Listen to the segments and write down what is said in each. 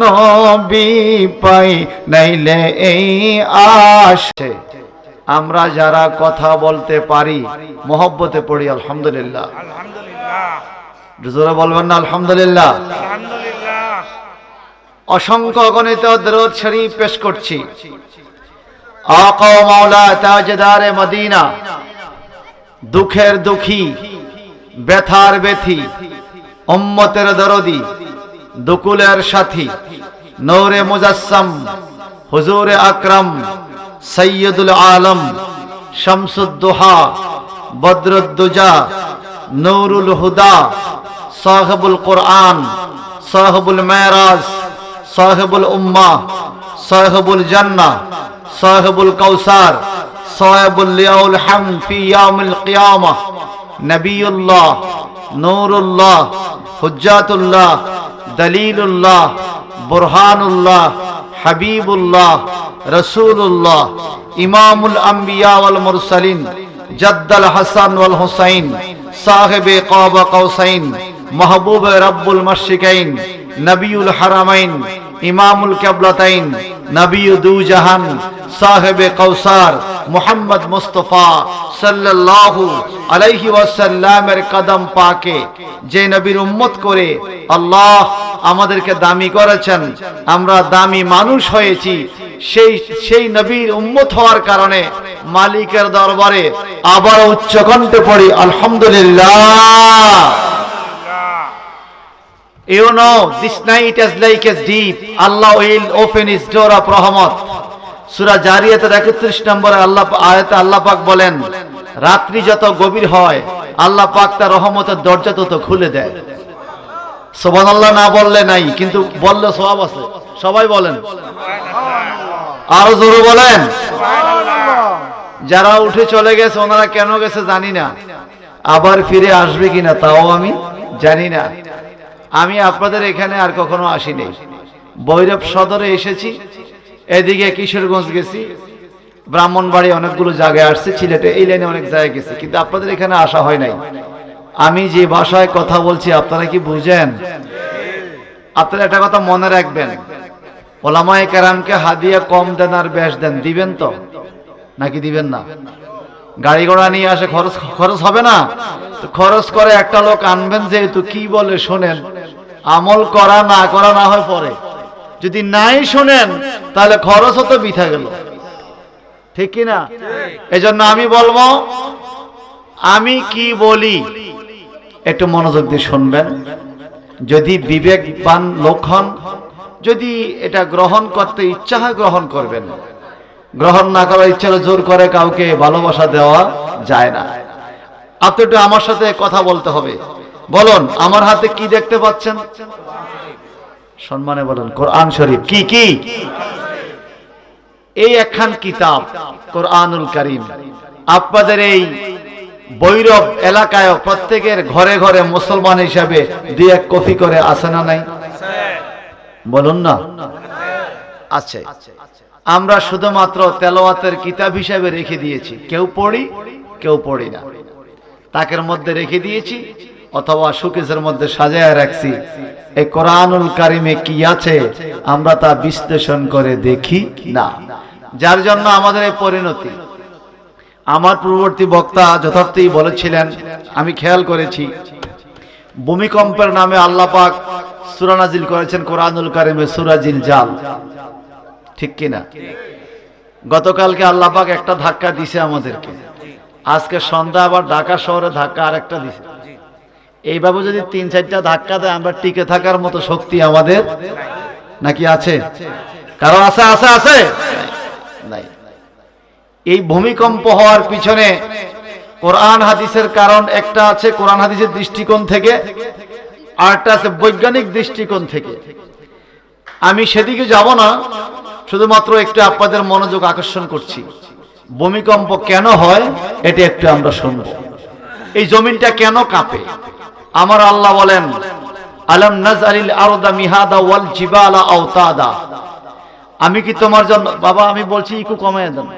নবী পাই নাইলে এই আশে। আমরা যারা কথা বলতে পারি মহব্বতে পড়ি আলহামদুলিল্লাহ। জোরে বলবেন না আলহামদুলিল্লাহ। অসংখ্য অগণিত দরুদ শরীফ পেশ করছি আকা ও মাওলা তাজদারে মদিনা, দুঃখের দুঃখী, ব্যথার ব্যথী, উম্মতের দরদি, দুকুলের সাথী, নূরে মুজাসসাম, হুজুরে আকরাম, সৈয়দুল আলম, শামসুদ্দোহা, বদরুদ্দুজা, নূরুল হুদা, সাহিবুল কুরআন, সাহিবুল মেরাজ, সাহিবুল উম্মাহ, সাহিবুল জান্নাহ, সাহিবুল কাউসার, সাহিবুল লিয়াউল হামদ ফি ইয়াউমিল কিয়ামাহ, নবিয়ুল্লাহ, নূরুল্লাহ, হুজ্জাতুল্লাহ, দলিলুল্লাহ, বুরহানুল্লাহ, হাবিবুল্লাহ, রসুলুল্লাহ, ইমামুল আম্বিয়া ওয়াল মুরসালিন, জাদ্দাল হাসান ওয়াল হুসাইন, সাহেবে কাবা কাউসাইন, মাহবুবে রব্বুল মাশরিকাইন, নবিউল হারামাইন, ইমামুল কিবলাতাইন, নবিয়্যু দু জাহান, সাহেবে কাউসার, মুহাম্মদ মুস্তাফা সাল্লাল্লাহু আলাইহি ওয়াসাল্লামের কদম পাকে যে নবীর উম্মত করে আল্লাহ আমাদেরকে দামি করেছেন, আমরা দামি মানুষ হয়েছি। সেই নবীর উম্মত হওয়ার কারণে মালিকের দরবারে আবার উচ্চ কণ্ঠে পড়ি আলহামদুলিল্লাহ। You know, this night is like as deep. Allah will open His door of rahmat. সূরা জারিয়াতের 31 নম্বরে আয়াতে আল্লাহ পাক বলেন, রাত্রি যত গভীর হয় আল্লাহ পাক তার রহমতের দরজা তত খুলে দেয়। সুবহানাল্লাহ না বললে নাই, কিন্তু বললে সওয়াব আছে। সবাই বলেন আরো জোরে বলেন। যারা উঠে চলে গেছে ওনারা কেন গেছে জানি না, আবার ফিরে আসবে কিনা তাও আমি জানি না। আমি আপনাদের এখানে আর কখনো আসিনি, ভৈরব সদরে এসেছি, এদিকে কিশোরগঞ্জ গেছি, ব্রাহ্মণবাড়ি অনেকগুলো জায়গায় আসছে, সিলেটে এই লাইনে অনেক জায়গায় গেছি, কিন্তু আপনাদের এখানে আসা হয় নাই। আমি যে ভাষায় কথা বলছি আপনারা কি বুঝেন? আপনারা একটা কথা মনে রাখবেন, ওলামায়ে কেরামকে হাদিয়া কম দেন আর বেশ দেন, দিবেন তো নাকি দিবেন না? গাড়ি ঘোড়া নিয়ে আসে, খরচ হবে না? তো খরচ করে একটা লোক আনবেন, যেহেতু কি বলে শোনেন, আমল করা না হয় পরে, যদি নাই শোনেন তাহলে খরচ তো বৃথা গেল, ঠিক কি না? এজন্য আমি বলবো, আমি কি বলি একটু মনোযোগ দিয়ে শুনবেন। যদি বিবেকবান লোক হন, যদি এটা গ্রহণ করতে ইচ্ছা হয় গ্রহণ করবেন, গ্রহণ না করার ইচ্ছা হলে জোর করে কাউকে ভালোবাসা দেওয়া যায় না। আপনি একটু আমার সাথে কথা বলতে হবে। বলুন, আমার হাতে কি দেখতে পাচ্ছেন? সম্মানে বলুন কোরআন শরীফ। কি কি? এই একখান কিতাব কোরআনুল কারীম। আপনাদের এই ভৈরব এলাকায় প্রত্যেকের ঘরে ঘরে মুসলমান হিসাবে 2-1 কপি করে আছে না নাই? বলুন না আছে। আমরা শুধুমাত্র তেলাওয়াতের কিতাব হিসাবে রেখে দিয়েছি, কেউ পড়ি কেউ পড়ি না, তাকের মধ্যে রেখে দিয়েছি অথবা শোকেসের মধ্যে সাজায় রাখছি। এই কোরআনুল কারীমে কি আছে আমরা তা বিশ্লেষণ করে দেখি না, যার জন্য আমাদের এই পরিণতি। আমার পূর্ববর্তী বক্তা যথার্থই বলেছিলেন, আমি খেয়াল করেছি, ভূমিকম্পের নামে আল্লাহ পাক সূরা নাজিল করেছেন কোরআনুল কারীমে, সূরা জিলজাল, ঠিক কিনা? গতকালকে আল্লাহ পাক একটা ধাক্কা দিছে আমাদেরকে, আজকে সন্ধ্যা আবার ঢাকা শহরে ধাক্কা আরেকটা দিছে। এইভাবে যদি 3-4টা ধাক্কা দেয়, আমরা টিকে থাকার মতো শক্তি আমাদের নাকি আছে? কারণ আছে আছে আছে নাই। এই ভূমিকম্প হওয়ার পিছনে কোরআন হাদিসের কারণ একটা আছে, কোরআন হাদিসের দৃষ্টিকোণ থেকে, আরেকটা আছে বৈজ্ঞানিক দৃষ্টিকোণ থেকে। আমি সেদিকে যাব না, শুধুমাত্র একটু আপনাদের মনোযোগ আকর্ষণ করছি। ভূমিকম্প কেন হয় এটা একটু আমরা শুনব। এই জমিনটা কেন কাঁপে? আমার আল্লাহ বলেন, আলাম নাজআলিল আরদা মিহাদা ওয়াল জিবালা আওতাদা। আমি কি তোমার জন্য, বাবা আমি বলছি ইকু কমায় দেন,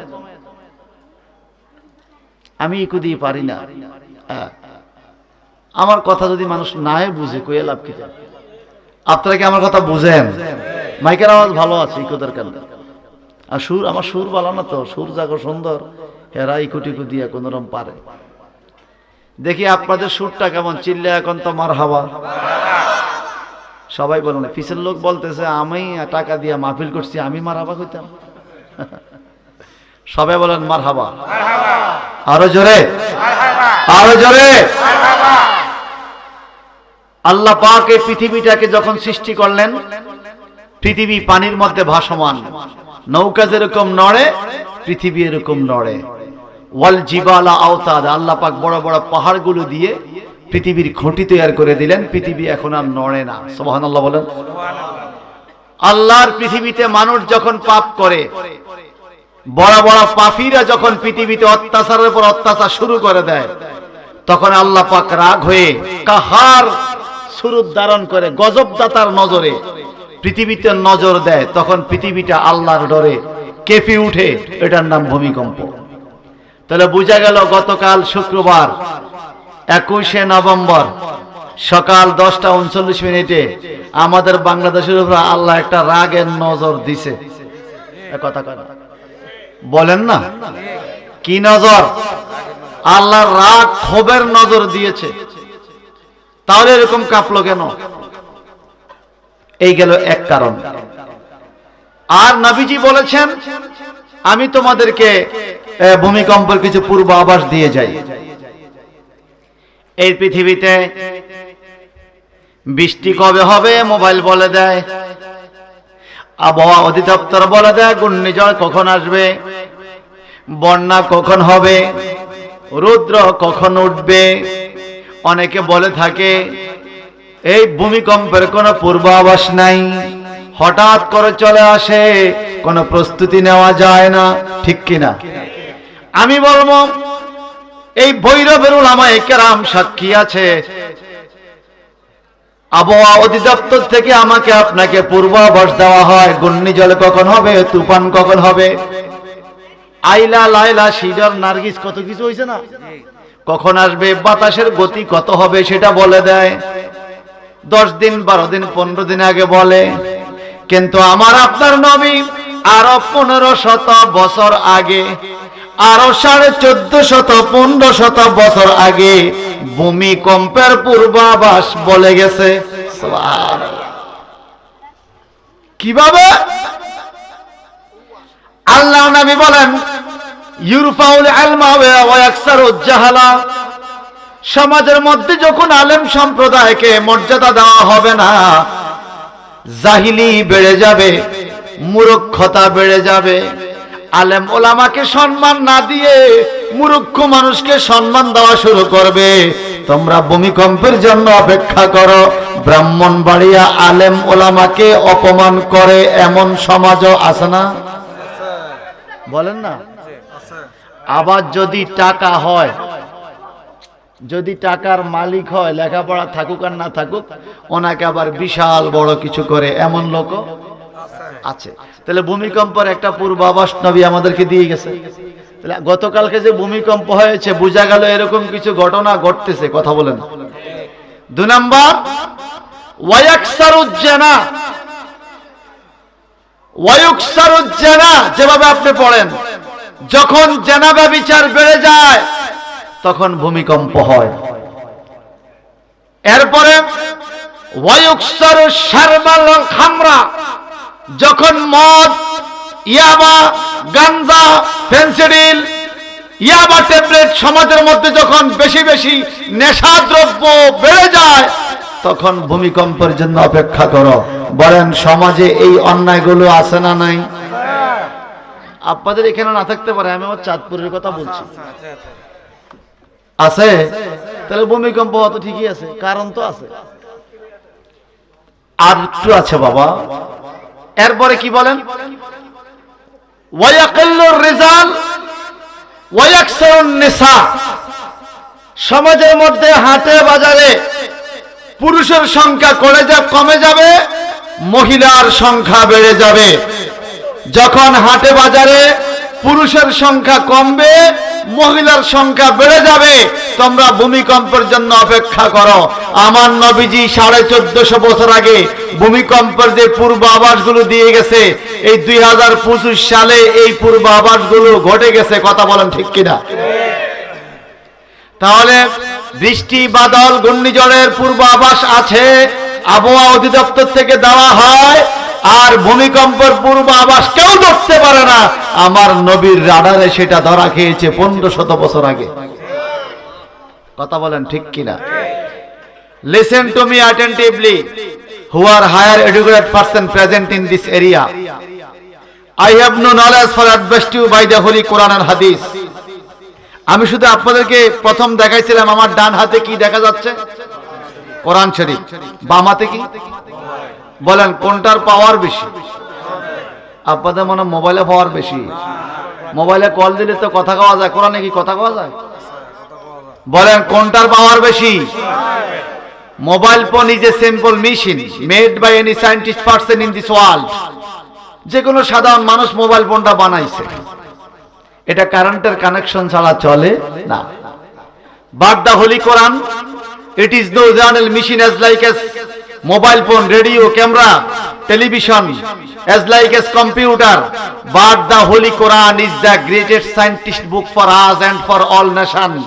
আমি ইকু দিয়ে পারি না। আমার কথা যদি মানুষ নাই বুঝে কইয়ে লাভ কি? আপনারা কি আমার কথা বুঝেন? মাইকের আওয়াজ ভালো আছে, ইকোদের কেন? আর সুর, আমার সুর ভালো না তো, সুর জাগো সুন্দর, হেরা ইকুটিকু দিয়া কোনরকম পারে। দেখি আপনাদের সুরটা কেমন, চিল্লে এখন তো মারহাবা। সবাই বলেন, পিছের লোক বলতেছে আমি টাকা দিয়া মাহফিল করছি, আমি মারহাবা কইতাম। সবাই বলেন মারহাবা, আরো জোরে, আরো জোরে। আল্লাহ পাক এই পৃথিবীটাকে যখন সৃষ্টি করলেন, পৃথিবী পানির মধ্যে ভাসমান, নৌকা যেরকম নড়ে পৃথিবী এরকম নড়ে। ওয়াল জিবালা আওতাদ, আল্লাহ পাক বড় বড় পাহাড়গুলো দিয়ে পৃথিবীর খুঁটি তৈরি করে দিলেন, পৃথিবী এখন আর নড়ে না। সুবহানাল্লাহ বলেন। আল্লাহর পৃথিবীতে মানুষ যখন পাপ করে, বড় বড় পাপীরা যখন পৃথিবীতে অত্যাচারের পর অত্যাচার শুরু করে দেয়, তখন আল্লাহ পাক রাগ হয়ে কাহার স্বরূপ ধারণ করে গজবদাতার নজরে পৃথিবীতে নজর দেয়। তখন পৃথিবীটা আল্লাহর ডরে কেঁপে উঠে, এটার নাম ভূমিকম্প। তাহলে বোঝা গেল গতকাল শুক্রবার 21শে নভেম্বর সকাল 10:39 আমাদের বাংলাদেশের উপর আল্লাহ একটা রাগের নজর দিছে। কথা বলেন না, কি নজর? আল্লাহর রাগ ক্ষোভের নজর দিয়েছে। তাহলে এরকম কাঁপলো কেন? এই গেল এক কারণ। আর নবীজি বলেছেন, আমি তোমাদেরকে ভূমিকম্পের কিছু পূর্বাভাস দিয়ে যাই। এই পৃথিবীতে বৃষ্টি কবে হবে মোবাইল বলে দেয়, আবহাওয়া অধিদপ্তর বলে দেয় ঘূর্ণিঝড় কখন আসবে, বন্যা কখন হবে, রৌদ্র কখন উঠবে। অনেকে বলে থাকে এই ভূমিকম্পের কোনো পূর্বাভাস নাই, হঠাৎ করে চলে আসে, কোনো প্রস্তুতি নেওয়া যায় না, ঠিক কিনা? আমি বলবো এই ভৈরবের উলামায়ে কেরাম সাক্ষী আছে, আবহাওয়া অধিদপ্তর থেকে আমাকে আপনাকে পূর্বাভাস দেওয়া হয় ঘূর্ণিঝড় কখন হবে, তুফান কখন হবে। আইলা লাইলা সিডর নার্গিস কত কিছু হয়েছে না, কখন আসবে, বাতাসের গতি কত হবে সেটা বলে দেয়। 10 দিন 12 দিন 15 দিন আগে বলে। কিন্তু আমার আপনার নবী আরো 1500 বছর আগে, আরো 1450-1500 বছর আগে ভূমিকম্পের পূর্বাভাস বলে গেছে। কিভাবে? আল্লাহ নবী বলেন ইউরফাউল ইলমা ওয়া ইয়াকসারুজ জাহালা, সমাজের মধ্যে যখন আলেম সম্প্রদায়কে মর্যাদা দেওয়া হবে না, জাহিলি বেড়ে যাবে, মূর্খতা বেড়ে যাবে। আলেম ওলামাকে সম্মান না দিয়ে মূর্খ মানুষকে সম্মান দেওয়া শুরু করবে। তোমরা ভূমিকম্পের জন্য অপেক্ষা করো। ব্রাহ্মণবাড়িয়া আলেম ওলামাকে অপমান করে এমন সমাজও আছে না? বলেন না। আবার যদি টাকা হয়, যদি টাকার মালিক হয়, লেখাপড়া থাকুক আর না থাকুক, ওনাকে আবার বিশাল বড় কিছু করে এমন লোক আছে। তাহলে ভূমিকম্পের একটা পূর্বাভাস নবী আমাদেরকে দিয়ে গেছে। তাহলে গতকালকে যে ভূমিকম্প হয়েছে, বোঝা গেল এরকম কিছু ঘটনা ঘটতেছে। কথা বলেন। 2 নাম্বার, ওয়ায়াকসারুজ জানা, ওয়ায়ুকসারুজ জানা, যেভাবে আপনি পড়েন, যখন জানা ব্যভিচার বেড়ে যায় তখন ভূমিকম্প হয়। এরপরে ওয়ায়ুকসারু শারবাল খামরা, যখন মদ, ইয়াবা, গাঞ্জা, ফেন্সিডিল, ইয়াবা ট্যাবলেট সমাজের মধ্যে যখন বেশি বেশি নেশাদ্রব্য বেড়ে যায়, তখন ভূমিকম্পের জন্য অপেক্ষা করো। বলেন সমাজে এই অন্যায়গুলো আছে না নাই? আপনাদের এখানে না থাকতে পারে, আমি আমার চাঁদপুরের কথা বলছি। আছে? তাহলে ভূমিকম্প অত ঠিকই আছে, কারণ তো আছে। আর একটু আছে বাবা। এরপরে কি বলেন? ওয়ায়াকিল্লুর রিজাল ওয়ায়াকসারুন নিসা, সমাজের মধ্যে হাটে বাজারে পুরুষের সংখ্যা কমে যাবে, মহিলার সংখ্যা বেড়ে যাবে। যখন হাটে বাজারে পুরুষের সংখ্যা কমবে, মহিলার সংখ্যা বেড়ে যাবে, তোমরা ভূমিকম্পের জন্য অপেক্ষা করো। আমার নবীজি 1450 বছর আগে ভূমিকম্পের যে পূর্বাভাসগুলো দিয়ে গেছে, এই 2025 সালে এই পূর্বাভাসগুলো ঘটে গেছে। কথা বলেন ঠিক কিনা? তাহলে বৃষ্টি, বাদল, ঘূর্ণিঝড়ের পূর্বাভাস আছে, আবহাওয়া অধিদপ্তর থেকে দেওয়া হয়। আর ভূমিকম্পের পূর্বাভাস কেউ ধরতে পারে না। আমার নবীর রাডারে সেটা ধরা খেয়েছে 1500 বছর আগে। কথা বলেন ঠিক কিনা? Listen to me attentively, who are higher educated person present in this area. I have no knowledge for advice to you by the Holy Quran and Hadith. আমি শুধু আপনাদেরকে প্রথম দেখাইছিলাম আমার ডান হাতে কি দেখা যাচ্ছে, কোরআন শরীফ। বাম হাতে কি? বলেন কোনটার পাওয়ার বেশি? আপনাদের মনে মোবাইলে পাওয়ার বেশি। মোবাইলে কল দিলে তো কথা কওয়া যায়, কোরআনে কি কথা কওয়া যায়? বলেন কোনটার পাওয়ার বেশি? Mobile phone is a simple machine made by any scientist person in this world. যে কোনো সাধারণ মানুষ মোবাইল ফোনটা বানাইছে, এটা কারেন্টের কানেকশন ছাড়া চলে না। But the holy Quran, it is no journal machine as like as mobile phone, radio, camera, television, as like as computer. But the Holy Quran is the greatest scientist book for us and for all nations.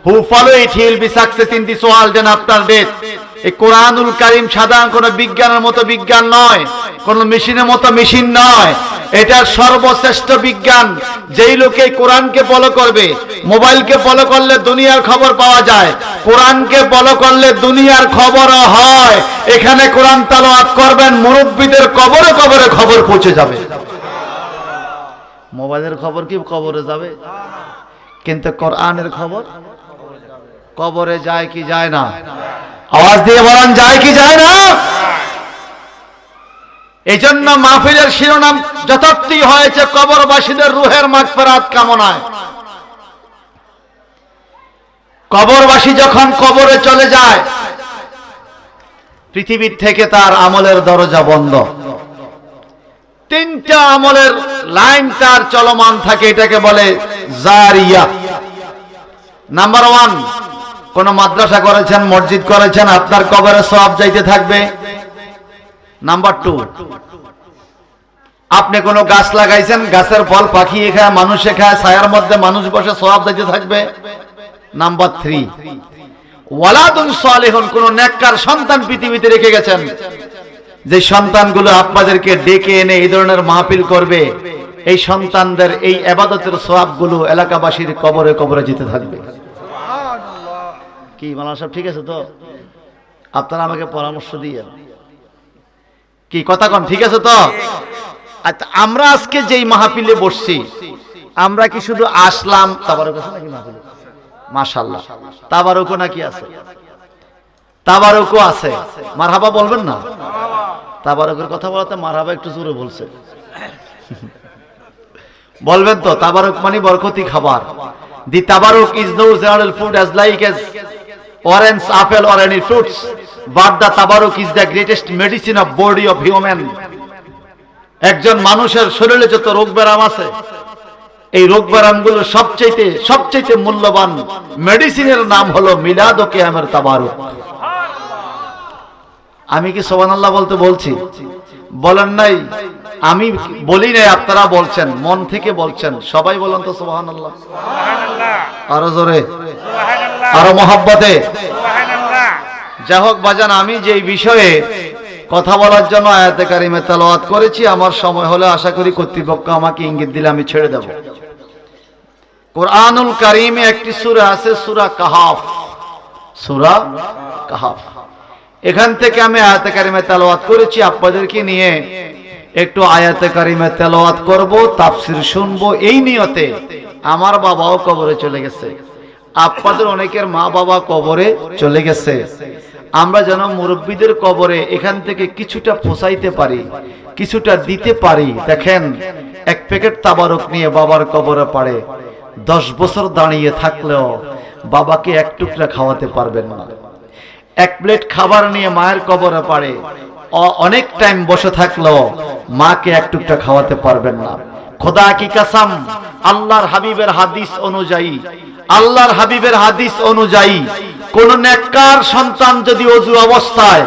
Who follow it, he will be success in this world and after death. এই কোরআনুল কারীম সাধারণ কোন বিজ্ঞানের মতো বিজ্ঞান নয়, কোন মেশিনের মতো মেশিন নয়। এটা সর্বশ্রেষ্ঠ বিজ্ঞান। যেই লোকে কোরআনকে ফলো করবে, মোবাইলকে ফলো করলে দুনিয়ার খবর পাওয়া যায়, কোরআনকে ফলো করলে দুনিয়ার খবরও হয়। এখানে কোরআন তেলাওয়াত করবেন, মুরব্বীদের কবরে কবরে খবর পৌঁছে যাবে। মোবাইলের খবর কি কবরে যাবে? কিন্তু কোরআনের খবর কবরে যায় কি যায় না? আওয়াজ দিয়ে বলেন যায় কি যায় না? এই জন্য মাহফিলের শিরোনাম যথার্থই হয়েছে কবরবাসীদের রুহের মাগফিরাত কামনায়। কবরবাসী যখন কবরে চলে যায়, পৃথিবীর থেকে তার আমলের দরজা বন্ধ। তিনটা আমলের লাইন তার চলমান থাকে, এটাকে বলে জারিয়া। নাম্বার 1, কোন মাদ্রাসা করেছেন, মসজিদ করেছেন, আপনার কবরে সওয়াব যাইতে থাকবে। নাম্বার 2, আপনি কোন গাছ লাগাইছেন, গাছের ফল পাখি খায়, মানুষে খায়, ছায়ার মধ্যে মানুষ বসে, সওয়াব যাইতে থাকবে। নাম্বার 3, ওয়ালাদুন সালিহুন, কোন নেককার সন্তান পৃথিবীতে রেখে গেছেন, যে সন্তানগুলো আপনাদেরকে ডেকে এনে এই ধরনের মাহফিল করবে, এই সন্তানদের এই ইবাদতের সওয়াবগুলো এলাকাবাসীর কবরে কবরে যেতে থাকবে। কি মাওলানা সাহেব ঠিক আছে তো? আপনারা আমাকে পরামর্শ দিয়ে কি কথা কন, ঠিক আছে তো? আচ্ছা, আমরা আজকে যেই মাহফিলে বসছি, আমরা কি শুধু আসলাম? তাবারুক আছে নাকি মাহফিলে? মাশাআল্লাহ, তাবারুকও নাকি আছে? তাবারুকও আছে। মারহাবা বলবেন না? তাবারুকের কথা বলাতে মারহাবা একটু জোরে বলছে, বলবেন তো? তাবারুক মানে বরকতি খাবার। দি তাবারুক is no general food as like as orange, apple or any fruits, but the tabaruk is the greatest medicine of body of human. একজন মানুষের শরীরে যত রোগ ব্যারাম আছে, এই রোগ ব্যারামগুলো সবচেয়ে মূল্যবান মেডিসিনের নাম হলো মিলাদ ও কিয়ামের তাবারুক। আমি কি সুবহানাল্লাহ বলতে বলছি? বলেন নাই? আমি বলি নাই, আপনারা বলছেন, মন থেকে বলছেন। সবাই বলেন তো সুবহানাল্লাহ। আরো জোরে, আরো মহব্বতে। যাই হোক বাজান, আমি যে বিষয়ে কথা বলার জন্য আয়াতে কারিমে তেলাওয়াত করেছি, আমার সময় হলে আশা করি কর্তৃপক্ষ আমাকে ইঙ্গিত দিলে আমি ছেড়ে দেব। কোরআনুল কারিমে একটি সূরা আছে, সূরা কাহাফ। সূরা কাহাফ, এখান থেকে আমি আয়াতে কারিমে তেলাওয়াত করেছি। আপনাদেরকে নিয়ে একটু আয়াতে কারিমে তেলাওয়াত করব, তাফসীর শুনবো। এই নিয়তে আমার বাবাও কবরে চলে গেছে, আপনাদের অনেকের মা বাবা কবরে চলে গেছে। আমরা যেন মুরব্বীদের কবরে এখান থেকে কিছুটা পৌঁছাইতে পারি, কিছুটা দিতে পারি। দেখেন, এক প্যাকেট তাবারুক নিয়ে বাবার কবরে পাড়ে 10 বছর দাঁড়িয়ে থাকলেও বাবাকে এক টুকরা খাওয়াতে পারবেন না। এক প্লেট খাবার নিয়ে মায়ের কবরে পাড়ে অনেক টাইম বসে থাকলেও মাকে এক টুকরা খাওয়াতে পারবেন না। খোদা কি কসম, আল্লাহর হাবিবের হাদিস অনুযায়ী কোন নেককার সন্তান যদি ওযু অবস্থায়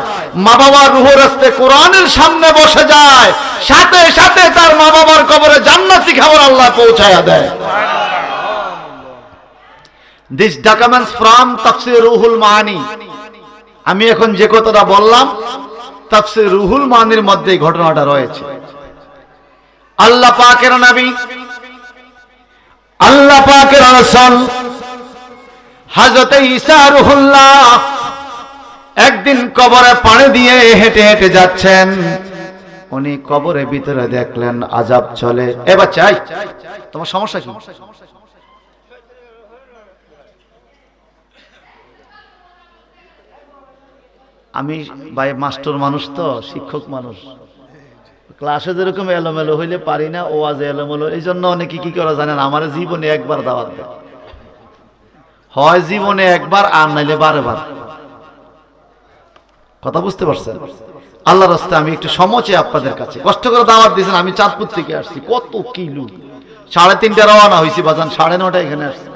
মা বাবার রূহের রাস্তে কোরআনের সামনে বসে যায়, সাথে সাথে তার মা বাবার কবরে জান্নাতি খবর আল্লাহ পৌঁছায়া দেয়। This documents from তাফসীর রুহুল মাআনি। আমি এখন যে কথাটা বললাম তাফসীর রুহুল মাআনির মধ্যে ঘটনাটা রয়েছে। আল্লাহ পাকের নবী, আল্লাহ পাকের রাসূল হযরত ঈসা রূহুল্লাহ একদিন কবরে পানি দিয়ে হেঁটে হেঁটে যাচ্ছেন। উনি কবরের ভিতরে দেখলেন আযাব চলে। এ বাচ্চা, তোমার সমস্যা কি? আমি ভাই মাস্টার মানুষ, তো শিক্ষক মানুষ, ক্লাসে যেরকম এলোমেলো হইলে পারি না, ওয়াজে এলোমেলো। এই জন্য অনেকে কি করে জানেন, আমার জীবনে একবার দাওয়াত দেয়, হয় জীবনে একবার, আর নাইলে বারবার। কথা বুঝতে পারছেন? আল্লাহর রাস্তায় আমি একটু সমচে আপনাদের কাছে কষ্ট করে দাওয়াত দিয়েছেন। আমি চাঁদপুর থেকে আসছি, কত কিলো, 3:30 রওনা হয়েছি, বাজান 9:30 এখানে আসছি।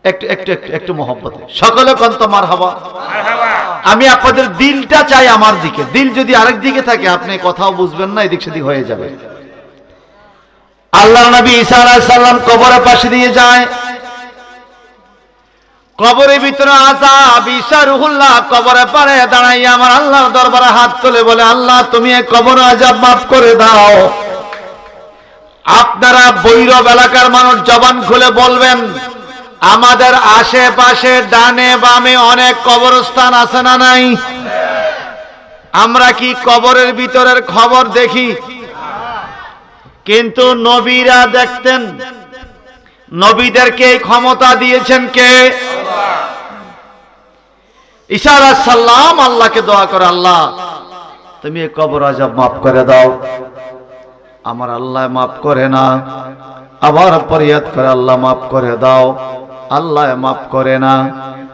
একটু একটু একটু একটু মহব্বতে সকলে কন্ত মারহাবা। আমি আপনাদের দিলটা চাই আমার দিকে, দিল যদি আরেক দিকে থাকে আপনি কথাও বুঝবেন না, এদিক সেদিক হয়ে যাবে। আল্লাহর নবী ঈসা আলাইহিস সালাম কবরের পাশে দিয়ে যায়, কবরের ভিতরে আযাব। ঈসা রূহুল্লাহ কবরে পারে দাঁড়াইয়া আমার আল্লাহর দরবারে হাত তুলে বলে, আল্লাহ তুমি এই কবর আযাব মাফ করে দাও। আপনারা বৈরব এলাকার মানুষ জবান খুলে বলবেন, আমাদের আশেপাশে ডানে বামে অনেক কবরস্থান আছে না নাই? আমরা কি কবরের ভিতরের খবর দেখি? কিন্তু নবীরা দেখতেন। নবীদেরকে এই ক্ষমতা দিয়েছেন কে? ঈসা আলাইহিস সালাম আল্লাহকে দোয়া করে, আল্লাহ তুমি এই কবর আযাব মাফ করে দাও। আমার আল্লাহ মাফ করে না, আবার ফরিয়াদ করে, আল্লাহ মাফ করে দাও। আল্লাহ মাফ করে না।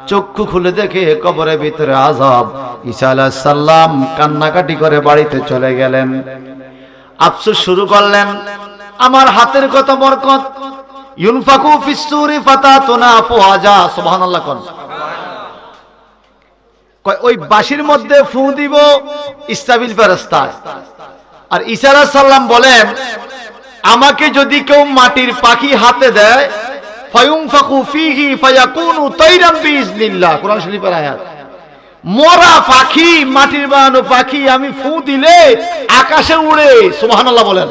চক্ষু খুলে দেখে কবরের ভিতরে আযাব। ঈসা আলাইহিস সালাম কান্নাকাটি করে বাড়িতে চলে গেলেন। আফসোস শুরু করলেন, আমার হাতের কত বরকত। ইউনফাকু ফিস সূরি ফাতাতুনা ফুআজা, সুবহানাল্লাহ কোন। ওই বাঁশির মধ্যে ফু দিব ইসরাফিল ফেরেশতা। আর ঈসা আলাইহিস সালাম বলেন, আমাকে যদি কেউ মাটির পাখি হাতে দেয়, ফায়ুনফাকু ফীহি ফায়াকুনু তায়রান বিইজনিল্লাহ, কোরআন শরীফের আয়াত। মরা পাখি, মাটির বানানো পাখি আমি ফু দিলে আকাশে উড়ে, সুবহানাল্লাহ বলেন।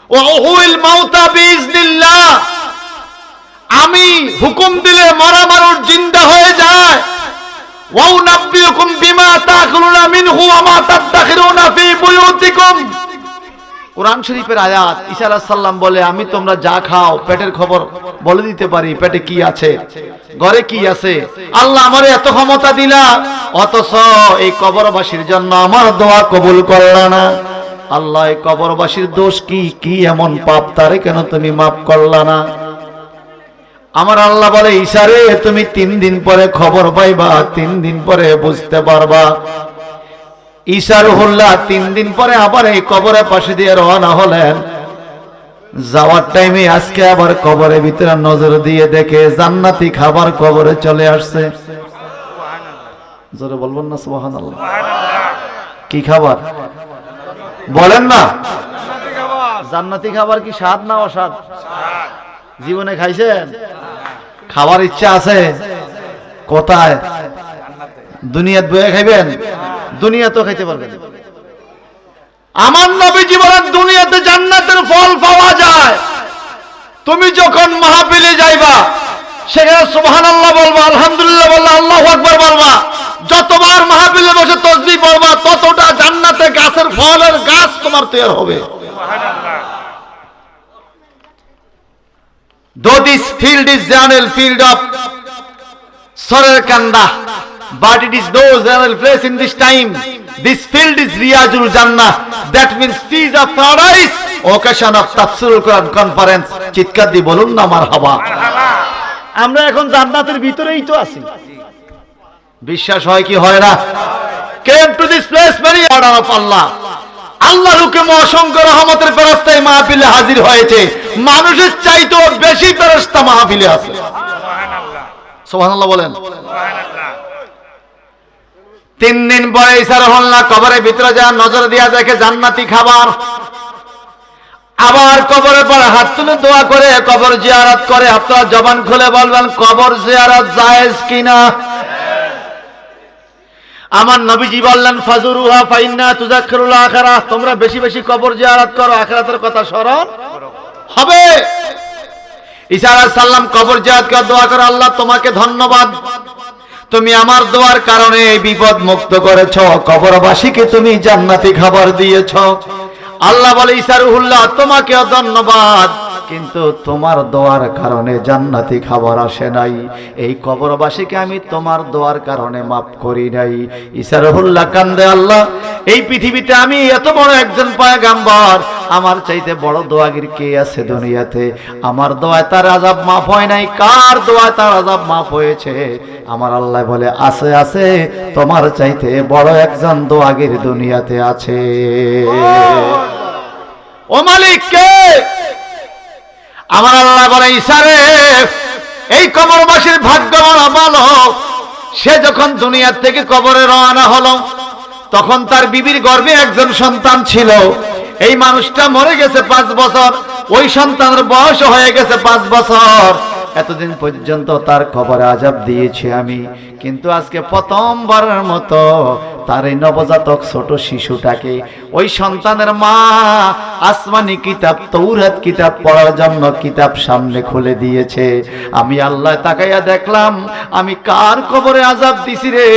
ওয়া উহুল মাউতা বিইজনিল্লাহ, আমি হুকুম দিলে মরা মানুষ জিন্দা হয়ে যায়। ওয়া উনাব্বিউকুম বিমা তাকুলুনা মিনহু ওয়া মা তাদাখিরুনা ফি বুয়ুতিকুম, কোরআন শরীফের আয়াত। ঈসা আলাইহিস সালাম বলে, আমি তোমরা যা খাও পেটের খবর বলে দিতে পারি, পেটে কি আছে, ঘরে কি আছে। আল্লাহ আমারে এত ক্ষমতা দিলা, অথচ এই কবরবাসীর জন্য আমার দোয়া কবুল করলা না। আল্লাহ এই কবরবাসীর দোষ কি, কি এমন পাপ তারে কেন তুমি মাফ করলা না? আমার আল্লাহ বলে, ঈসা রে তুমি 3 দিন পরে খবর পাইবা, 3 দিন পরে বুঝতে পারবা। ঈসা রূহুল্লাহ 3 দিন পরে আবার এই কবরের পাশে দিয়ে রওনা হলেন। যাওয়ার টাইমে আজকে আবার কবরের ভিতরে নজর দিয়ে দেখে জান্নাতি খাবার কবরে চলে আসছে। জোরে বলবেন না সুবহানাল্লাহ? কি খাবার বলেন না? জান্নাতি খাবার। কি স্বাদ না অস্বাদ? জীবনে খাইছেন? খাবার ইচ্ছা আছে? কোথায়? দুনিয়াত বয়ে খাইবেন? দুনিয়া তো খাইতে পারবেন। আমার নবীজি বলেন, দুনিয়াতে জান্নাতের ফল পাওয়া যায়। তুমি যখন মাহফিলে যাইবা, সেখানে সুবহানাল্লাহ বলবা, আলহামদুলিল্লাহ বলবা, আল্লাহু আকবার বলবা। যতবার মাহফিলে বসে তাসবিহ পড়বা, ততটা জান্নাতে গাছের ফলের গাছ তোমার তৈরি হবে। সুবহানাল্লাহ। Though this field is general field of Sorarkanda, but it is no general place in this time. This field is Riyadul Jannah, that means feast of paradise, occasion of Tafsirul Quran conference. চিৎকার দিয়ে বলুন না মারহাবা। আমরা এখন জান্নাতের ভিতরেই তো আছি। বিশ্বাস হয় কি হয় না? Came to this place many order of Allah. আল্লাহর হুকুমে অসংখ্য রহমতের ফেরেশতা এই মাহফিলে হাজির হয়েছে। মানুষের চাইতেও বেশি ফেরেশতা মাহফিলে আছে। সুবহানাল্লাহ, সুবহানাল্লাহ বলেন। 3 দিন পরে ঈসা রুহুল্লাহ কবরের ভিতরে যা নজর দিয়া দেখে জান্নাতি খাবার। আবার কবরের পরে হাত তুলে দোয়া করে কবর জিয়ারত করে। আপনারা জবান খুলে বলবেন কবর জিয়ারত জায়েজ কিনা? আমার নবীজি বললেন ফাজুরুহা ফাইন্না তুযাক্কিরুল আখিরাহ, তোমরা বেশি বেশি কবর জিয়ারত করো, আখিরাতের কথা স্মরণ হবে। ঈসা আলাইহিস সালাম কবর জিয়ারত করে দোয়া করে, আল্লাহ তোমাকে ধন্যবাদ, তুমি আমার দোয়ার কারণে এই বিপদ মুক্ত করেছো, কবরবাসীকে তুমি জান্নাতি খাবার দিয়েছো। আল্লাহ বলে ঈসা রুহুল্লাহ তোমাকেও ধন্যবাদ, কিন্তু তোমার দোয়ার কারণে জান্নাতি খাবার আসে নাই, এই কবরবাসীকে আমি তোমার দোয়ার কারণে মাফ করি নাই। ঈসা রুহুল্লাহ কান্দে, আল্লাহ এই পৃথিবীতে আমি এত বড় একজন পয়গম্বর, আমার চাইতে বড় দোয়াগির কে আছে দুনিয়াতে? আমার দোয়ায় তার আযাব মাফ হয় নাই, কার দোয়ায় তার আযাব মাফ হয়েছে? আমার আল্লাহ বলে আছে আছে, তোমার চাইতে বড় একজন দোয়াগির দুনিয়াতে আছে। ও মালিক কে? আমার আল্লাহ বলে ঈসা রে, এই কবরবাসীর ভাগ্য বড় ভালো, সে যখন দুনিয়া থেকে কবরে রওনা হলো তখন তার বিবির গর্ভে একজন সন্তান ছিল। এই মানুষটা মরে গেছে 5 বছর, ওই সন্তানের বয়স হয়ে গেছে 5 বছর। এতদিন পর্যন্ত তার কবরে আযাব দিয়েছি আমি, কিন্তু আজকে প্রথমবারের মতো তার এই নবজাতক ছোট শিশুটাকে ওই সন্তানের মা আসমানি কিতাব তাওরাত কিতাব পড়ার জন্য কিতাব সামনে খুলে দিয়েছে। আমি আল্লাহ তাকাইয়া দেখলাম আমি কার কবরে আযাব দিছি রে?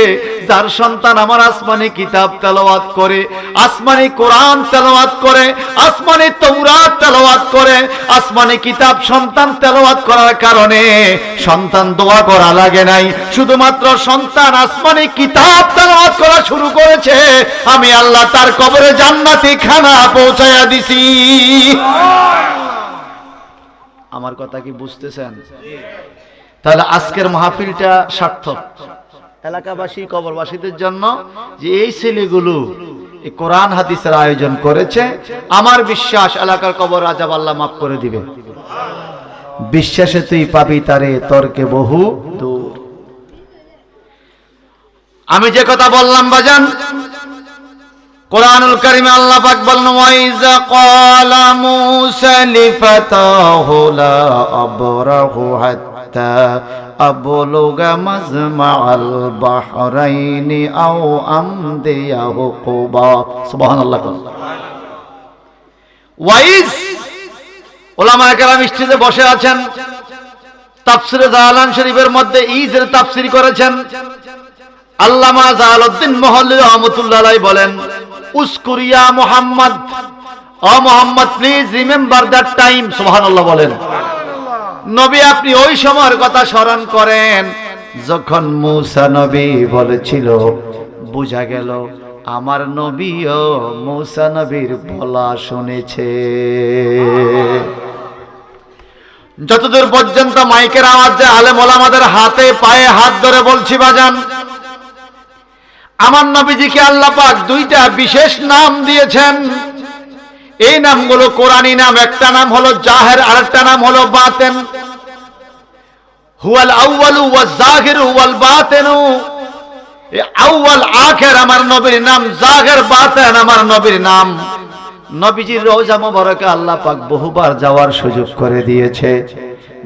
যার সন্তান আমার আসমানি কিতাব তেলাওয়াত করে, আসমানি কোরআন তেলাওয়াত করে, আসমানি তাওরাত তেলাওয়াত করে। আসমানি কিতাব সন্তান তেলাওয়াত করার কারণে সন্তান দোয়া করা লাগে নাই, শুধুমাত্র সন্তান আসমানি কিতাব তেলাওয়াত করা শুরু করেছে, আমি আল্লাহ তার কবরে জান্নাতি খানা পৌঁছায়া দিছি। আমার কথা কি বুঝতেছেন? তাহলে আজকের মাহফিলটা সার্থক এলাকাবাসী কবরবাসীদের জন্য, যে এই ছেলেগুলো এই কোরআন হাদিসের আয়োজন করেছে। আমার বিশ্বাস এলাকার কবর আযাব আল্লাহ মাফ করে দিবে। বিশ্বাসে তুই পাবি তারে, তর্কে বহু দূর। আমি যে কথা বললাম বাজান, কোরআনুল কারীমে আল্লাহ পাক বলেন ওয়াইজা ক্বালা মূসা লিফাতাহু লা আবরাহু হাত্তা আবলুগা মাজমাআল বাহরাইনি আও আমদিয়া হুকুবা। সুবহানাল্লাহ। ওয়াইজ উলামায়ে কেরাম স্টেজে বসে আছেন, তাফসিরে জালালান শরীফের মধ্যে ইজের তাফসীর করেছেন। আল্লামা জালালউদ্দিন মুহাল্লিল রাহমাতুল্লাহ আলাইহি বলেন উসকুরিয়া মুহাম্মদ, ও Muhammad please remember that time. সুবহানাল্লাহ বলেন। নবী আপনি ওই সময়ের কথা স্মরণ করেন যখন মূসা নবী বলেছিল। বোঝা গেল আমার নবীও মূসা নবীর বলা শুনেছে। যতদূর পর্যন্ত মাইকের আওয়াজ যায় আলেম ওলামাদের হাতে পায়ে হাত ধরে বলছি বাজান, আমার নবীজিকে আল্লাহ পাক 2টা বিশেষ নাম দিয়েছেন। এই নামগুলো কোরআনী নাম। একটা নাম হলো জাহের, আরেকটা নাম হলো বাতেন। হুয়াল আউয়ালু ওয়াজ জাহিরু ওয়াল বাতিনু। এই আউয়াল আখির আমার নবীর নাম, জাহির বাতেন আমার নবীর নাম। নবীজির রওজা মোবারকে আল্লাহ পাক বহুবার যাওয়ার সুযোগ করে দিয়েছে।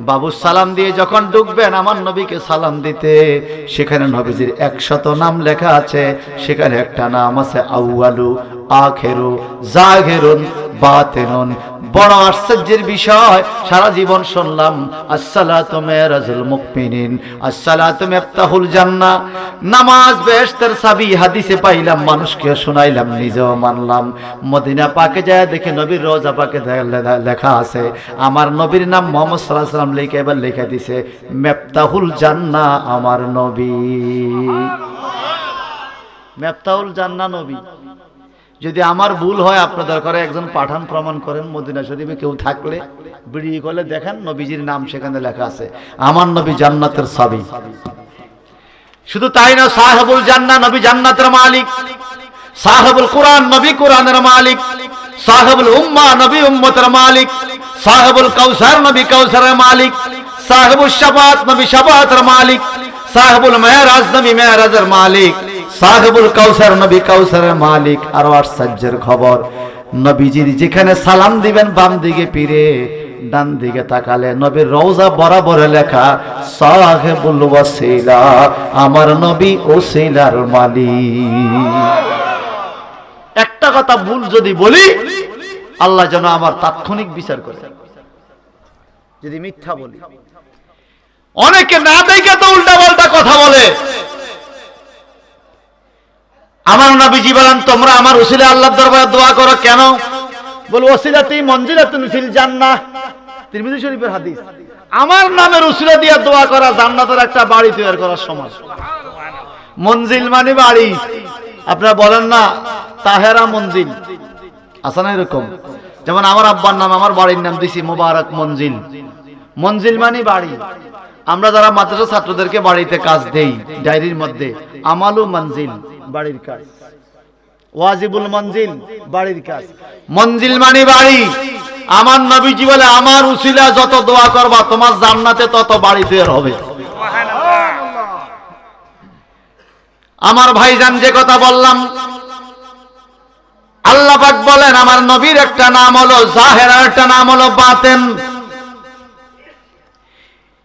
বাবু সালাম দিয়ে যখন ঢুকবেন আমার নবীকে সালাম দিতে, সেখানে নবীজির 100 নাম লেখা আছে। সেখানে একটা নাম আছে আউয়ালু আখিরু জাহিরুন বাতিনুন। বড় আশ্চর্যের বিষয়, সারা জীবন শুনলাম আসসালাতু মিরাজুল মুমিনিন, আসসালাতু মিফতাহুল জান্নাহ, নামাজ বেহেশতের চাবি হাদিসে পাইলাম, মানুষকে শোনাইলাম, নিজেও মানলাম। মদিনা পাকে যায় দেখে নবীর রওজা পাকে লেখা আছে আমার নবীর নাম মুহাম্মদ সাল্লাল্লাহু আলাইহি ওয়াসাল্লাম, লিখে এবার লেখা দিছে মিফতাহুল জান্নাহ আমার নবী। মিফতাহুল জান্নাহ নবী। যদি আমার ভুল হয় আপনাদের করে একজন পাঠান প্রমাণ করেন, মদিনা শরীফে কেউ থাকলে ভিডিও কলে দেখেন নবীজির নাম সেখানে লেখা আছে। আমার নবী জান্নাতের চাবি। শুধু তাই না, সাহেবুল জান্নাহ, নবী জান্নাতের মালিক। সাহেবুল কোরআন, নবী কোরআনের মালিক। সাহেবুল উম্মাহ, নবী উম্মতের মালিক। সাহেবুল কাউসার, নবী কাউসারের মালিক। সাহেবুল শাফাআত, নবী শাফাআতের মালিক। সাহেবুল মেরাজ, নবী মেরাজের মালিক। সাহেবুল কাউসার, নবী কাউসারের মালিক। আরো আশ্চর্যের খবর, নবীজির যেখানে সালাম দিবেন বাম দিকে ফিরে ডান দিকে তাকালে নবীর রওজা বরাবর লেখা সাহেবুল ওয়াসিলা, আমার নবী ওসিলার মালিক। একটা কথা ভুল যদি বলি আল্লাহ যেন আমার তাৎক্ষণিক বিচার করে, যদি মিথ্যা বলি। অনেকে না দেখে তো উল্টা পাল্টা কথা বলে। আমার নবীজি বলেন তোমরা আমার ওসিলা আল্লাহর দরবারে দোয়া করো কেন? বল ওসিলাতি মনজিলাতুন ফিল জান্নাহ, তিরমিজি শরীফের হাদিস। আমার নামের ওসিলা দিয়ে দোয়া করা জান্নাতের একটা বাড়ি তৈরি করার সমান। মনজিল মানে বাড়ি। আপনারা বলেন না তাহেরা মনজিল, আছে না এরকম? যেমন আমার আব্বার নাম, আমার বাড়ির নাম দিছি মোবারক মনজিল। মনজিল মানে বাড়ি। আমরা যারা মাদ্রাসা ছাত্রদেরকে বাড়িতে কাজ দেই ডায়েরির মধ্যে আমালু মনজিল, বাড়ির কাজ। ওয়াজিবুল মনজিল, বাড়ির কাজ। মনজিল মানে বাড়ি। আমার নবীজি বলে আমার উসিলা যত দোয়া করবা তোমার জান্নাতে তত বাড়ি তৈরি হবে। আমার ভাইজান যে কথা বললাম, আল্লাহ পাক বলেন আমার নবীর একটা নাম হলো জাহের, আর একটা নাম হলো বাতেন।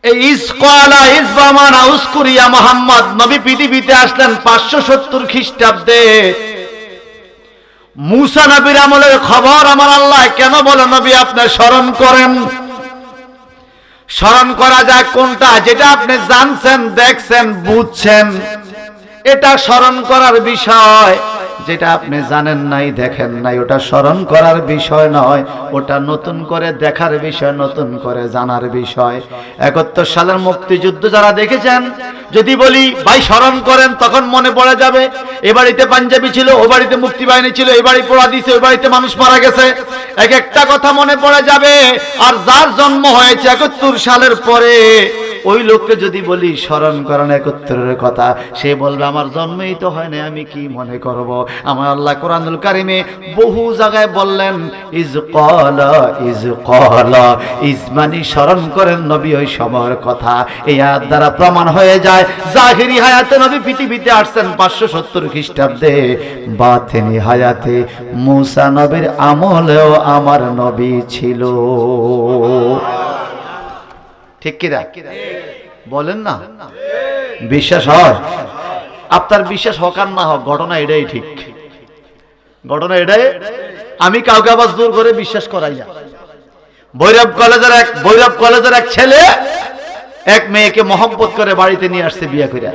এই ইসকালা ইসবামানা উস্কুরিয়া মুহাম্মদ নবী পৃথিবীতে আসলেন 570 খ্রিস্টাব্দে। মুসা নবীর আমলের খবর আমার আল্লাহ কেন বলে নবী আপনি স্মরণ করেন। স্মরণ করা যায় কোনটা? যেটা আপনি জানছেন, দেখছেন, বুঝছেন, এটা স্মরণ করার বিষয়। যেটা আপনি জানেন নাই, দেখেন নাই, ওটা স্মরণ করার বিষয় নয়, ওটা নতুন করে দেখার বিষয়, নতুন করে জানার বিষয়। 71 সালের মুক্তিযুদ্ধ যারা দেখেছেন, যদি বলি ভাই স্মরণ করেন, তখন মনে পড়ে যাবে এ বাড়িতে পাঞ্জাবি ছিল, ও বাড়িতে মুক্তি বাহিনী ছিল, এ বাড়ি পোড়া দিয়েছে, ওই বাড়িতে মানুষ মারা গেছে। এক একটা কথা মনে পড়ে যাবে। আর যার জন্ম হয়েছে 71 সালের পরে, ওই লোককে যদি বলি স্মরণ করেন 71-এর কথা, সে বলবে আমার জন্মেই তো হয় না, আমি কি মনে করব। আমার আল্লাহ কোরআনুল কারিমে বহু জায়গায় বললেন ইজ ক্বালা, ইজ মানে স্মরণ করেন নবী ওই সময়ের কথা। এই আয়াত দ্বারা প্রমাণ হয়ে যায় জাহিরি হায়াতে নবী পৃথিবীতে আসছেন 570 খ্রিস্টাব্দে, বাতিনি হায়াতে মুসা নবীর আমলেও আমার নবী ছিল। ঠিক কিনা বলেন না? বিশ্বাস হয়? আপনার বিশ্বাস হোক আর না হোক, ঘটনা এটাই ঠিক। ঘটনা এটাই। আমি কাউকে আবার জোর করে বিশ্বাস করাই না। ভৈরব কলেজের এক ছেলে এক মেয়েকে মহব্বত করে বাড়িতে নিয়ে আসছে বিয়ে করে।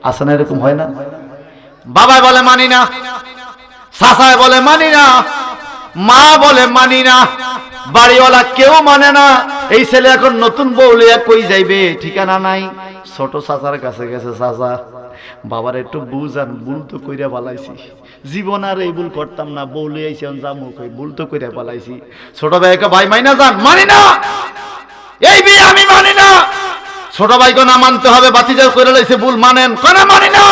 আসে না এরকম? হয় না? বাবা বলে মানি না, চাচায় বলে মানি না, মা বলে মানি না, বাড়িওয়ালা কেউ মানে না। এই ছেলে এখন নতুন বউ লইয়া কই যাইবে, ঠিকানা নাই। ছোট চাচার কাছে গেছে, চাচা বাবার একটু বুঝান, ভুল তো কইরা পালাইছি, জীবন আর এই ভুল করতাম না, বউ লইয়াছি যামু কই, ভুল তো কইরা পালাইছি। ছোট ভাইকে ভাই মাইনা যান, মানি না, এই বিয়ে আমি মানি না। ছোট ভাইকে না মানতে হবে, বাতিজা কইরা লাইছে ভুল, মানেন? কেন মানি না?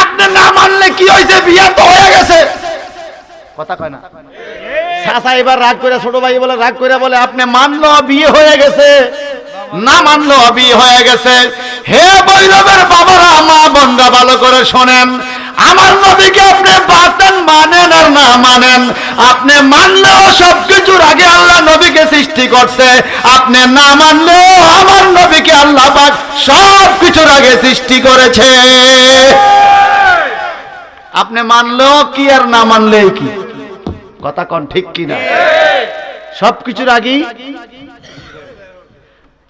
আপনি না মানলে কি হইছে, বিয়ে তো হয়ে গেছে। কথা কয় না? চাচা এবার রাগ করে, ছোট ভাই বলে রাগ করে বলে আপনি মানলো বিয়ে হয়ে গেছে, না মানলো বিয়ে হয়ে গেছে। হে বৈরবের বাবারা, মা বোনরা ভালো করে শোনেন, আমার নবীকে আপনি বাতেন মানেন আর না মানেন, আপনি মানলেও সবকিছুর আগে আল্লাহ নবীকে সৃষ্টি করছে, আপনি না মানলেও আমার নবীকে আল্লাহ পাক সবকিছুর আগে সৃষ্টি করেছে। আপনি মানলেও কি আর না মানলেও কি, কথা কোন ঠিক কিনা? সবকিছুর আগেই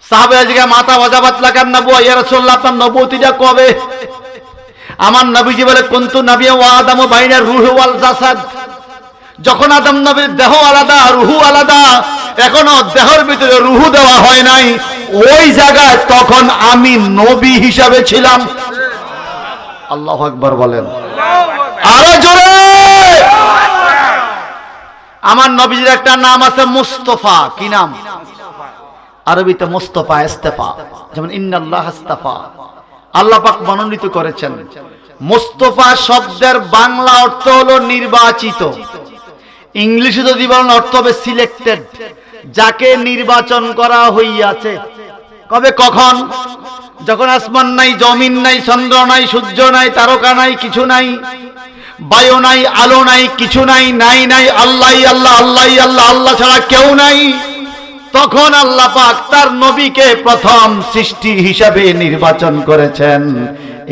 সাহাবায়ে মাথা ওয়াজাবাত লাগান নবু ইয়া রাসূলুল্লাহ, আপনার নবুয়তিটা কবে? আমার নবীজি বলে কুনতু নাবিয়্যা ওয়া আদামু বাইনা রূহি ওয়াল জাসাদ। যখন আদম নবীর দেহ আলাদা, রূহু আলাদা, এখনো দেহের ভিতরে রূহু দেওয়া হয় নাই, ওই জায়গায় তখন আমি নবী হিসাবে ছিলাম। আল্লাহু আকবার বলেন, আরো জোরে। আমার নবীজির একটা নাম আছে মুস্তাফা। কি নাম? আরবিতে মুস্তাফা, ইস্তেফা। যেমন ইন্নাল্লাহ ইস্তাফা, আল্লাহ পাক মনোনীত করেছেন। মুস্তাফা শব্দের বাংলা অর্থ হলো নির্বাচিত, ইংলিশে যদি বলেন অর্থ হবে সিলেক্টেড, যাকে নির্বাচন করা হইয়াছে। কবে কখন? যখন আসমান নাই, জমিন নাই, চন্দ্র নাই, সূর্য নাই, তারকা নাই, কিছু নাই, বায়ু নাই, আলো নাই, কিছু নাই, নাই নাই, আল্লাহ আল্লাহ আল্লাহ আল্লাহ, আল্লাহ ছাড়া কেউ নাই। তখন আল্লাহ পাক তার নবীকে প্রথম সৃষ্টি হিসাবে নির্বাচন করেছেন,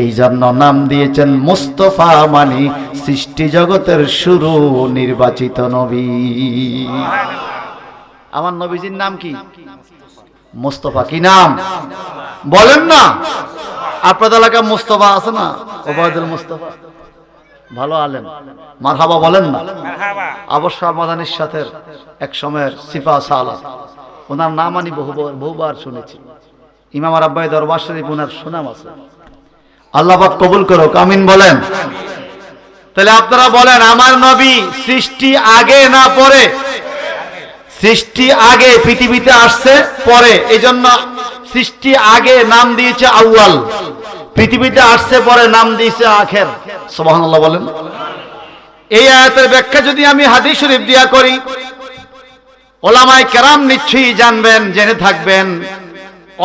এই জন্য নাম দিয়েছেন মুস্তাফা, মানে সৃষ্টি জগতের শুরু, নির্বাচিত নবী। আমার নবীজির নাম কি? মুস্তাফা। কি নাম বলেন না? আপনাদের এলাকায় মুস্তাফা আছে না? ওবায়দুল মুস্তাফা ভালো আলেম, মারহাবা বলেন না? অবশ্য মাদানির সাথে এক সময়ের সিফা সালা, ওনার নাম আমি বহুবার শুনেছি। ইমাম রাব্বাই দরবার শরীফ ওনার সুনাম আছে। আল্লাহ পাক কবুল করুক, আমিন বলেন। তাহলে আপনারা বলেন, আমার নবী সৃষ্টি আগে না পরে? সৃষ্টি আগে, পৃথিবীতে আসছে পরে, এজন্য সৃষ্টি আগে নাম দিয়েছে আউয়াল, পৃথিবীতে আসছে পরে নাম দিয়েছে আখের। সুবহানাল্লাহ বলেন। এই আয়াতের ব্যাখ্যা যদি আমি হাদিস শরীফ দিয়া করি, ওলামায়ে কেরাম নিশ্চয়ই জানবেন, জেনে থাকবেন,